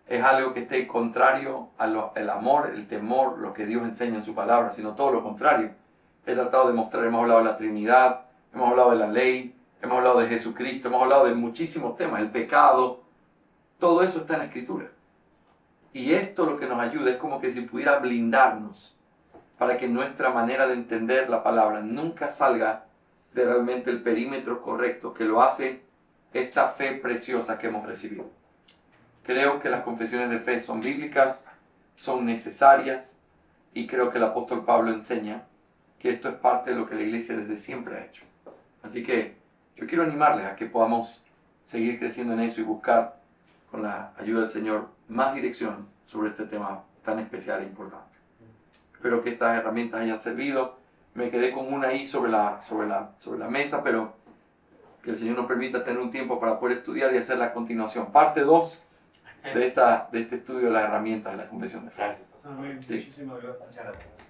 es algo que esté contrario al amor, el temor, lo que Dios enseña en su palabra, sino todo lo contrario. He tratado de mostrar, hemos hablado de la Trinidad, hemos hablado de la ley, hemos hablado de Jesucristo, hemos hablado de muchísimos temas, el pecado, todo eso está en la Escritura. Y esto lo que nos ayuda es como que si pudiera blindarnos para que nuestra manera de entender la palabra nunca salga de realmente el perímetro correcto que lo hace esta fe preciosa que hemos recibido. Creo que las confesiones de fe son bíblicas, son necesarias, y creo que el apóstol Pablo enseña que esto es parte de lo que la iglesia desde siempre ha hecho. Así que yo quiero animarles a que podamos seguir creciendo en eso y buscar, con la ayuda del Señor, más dirección sobre este tema tan especial e importante. Espero que estas herramientas hayan servido. Me quedé con una ahí sobre la mesa, pero que el Señor nos permita tener un tiempo para poder estudiar y hacer la continuación. Parte 2 de este estudio de las herramientas de la confesión de fe. Amén. Sí. Muchísimas gracias. Muchas gracias.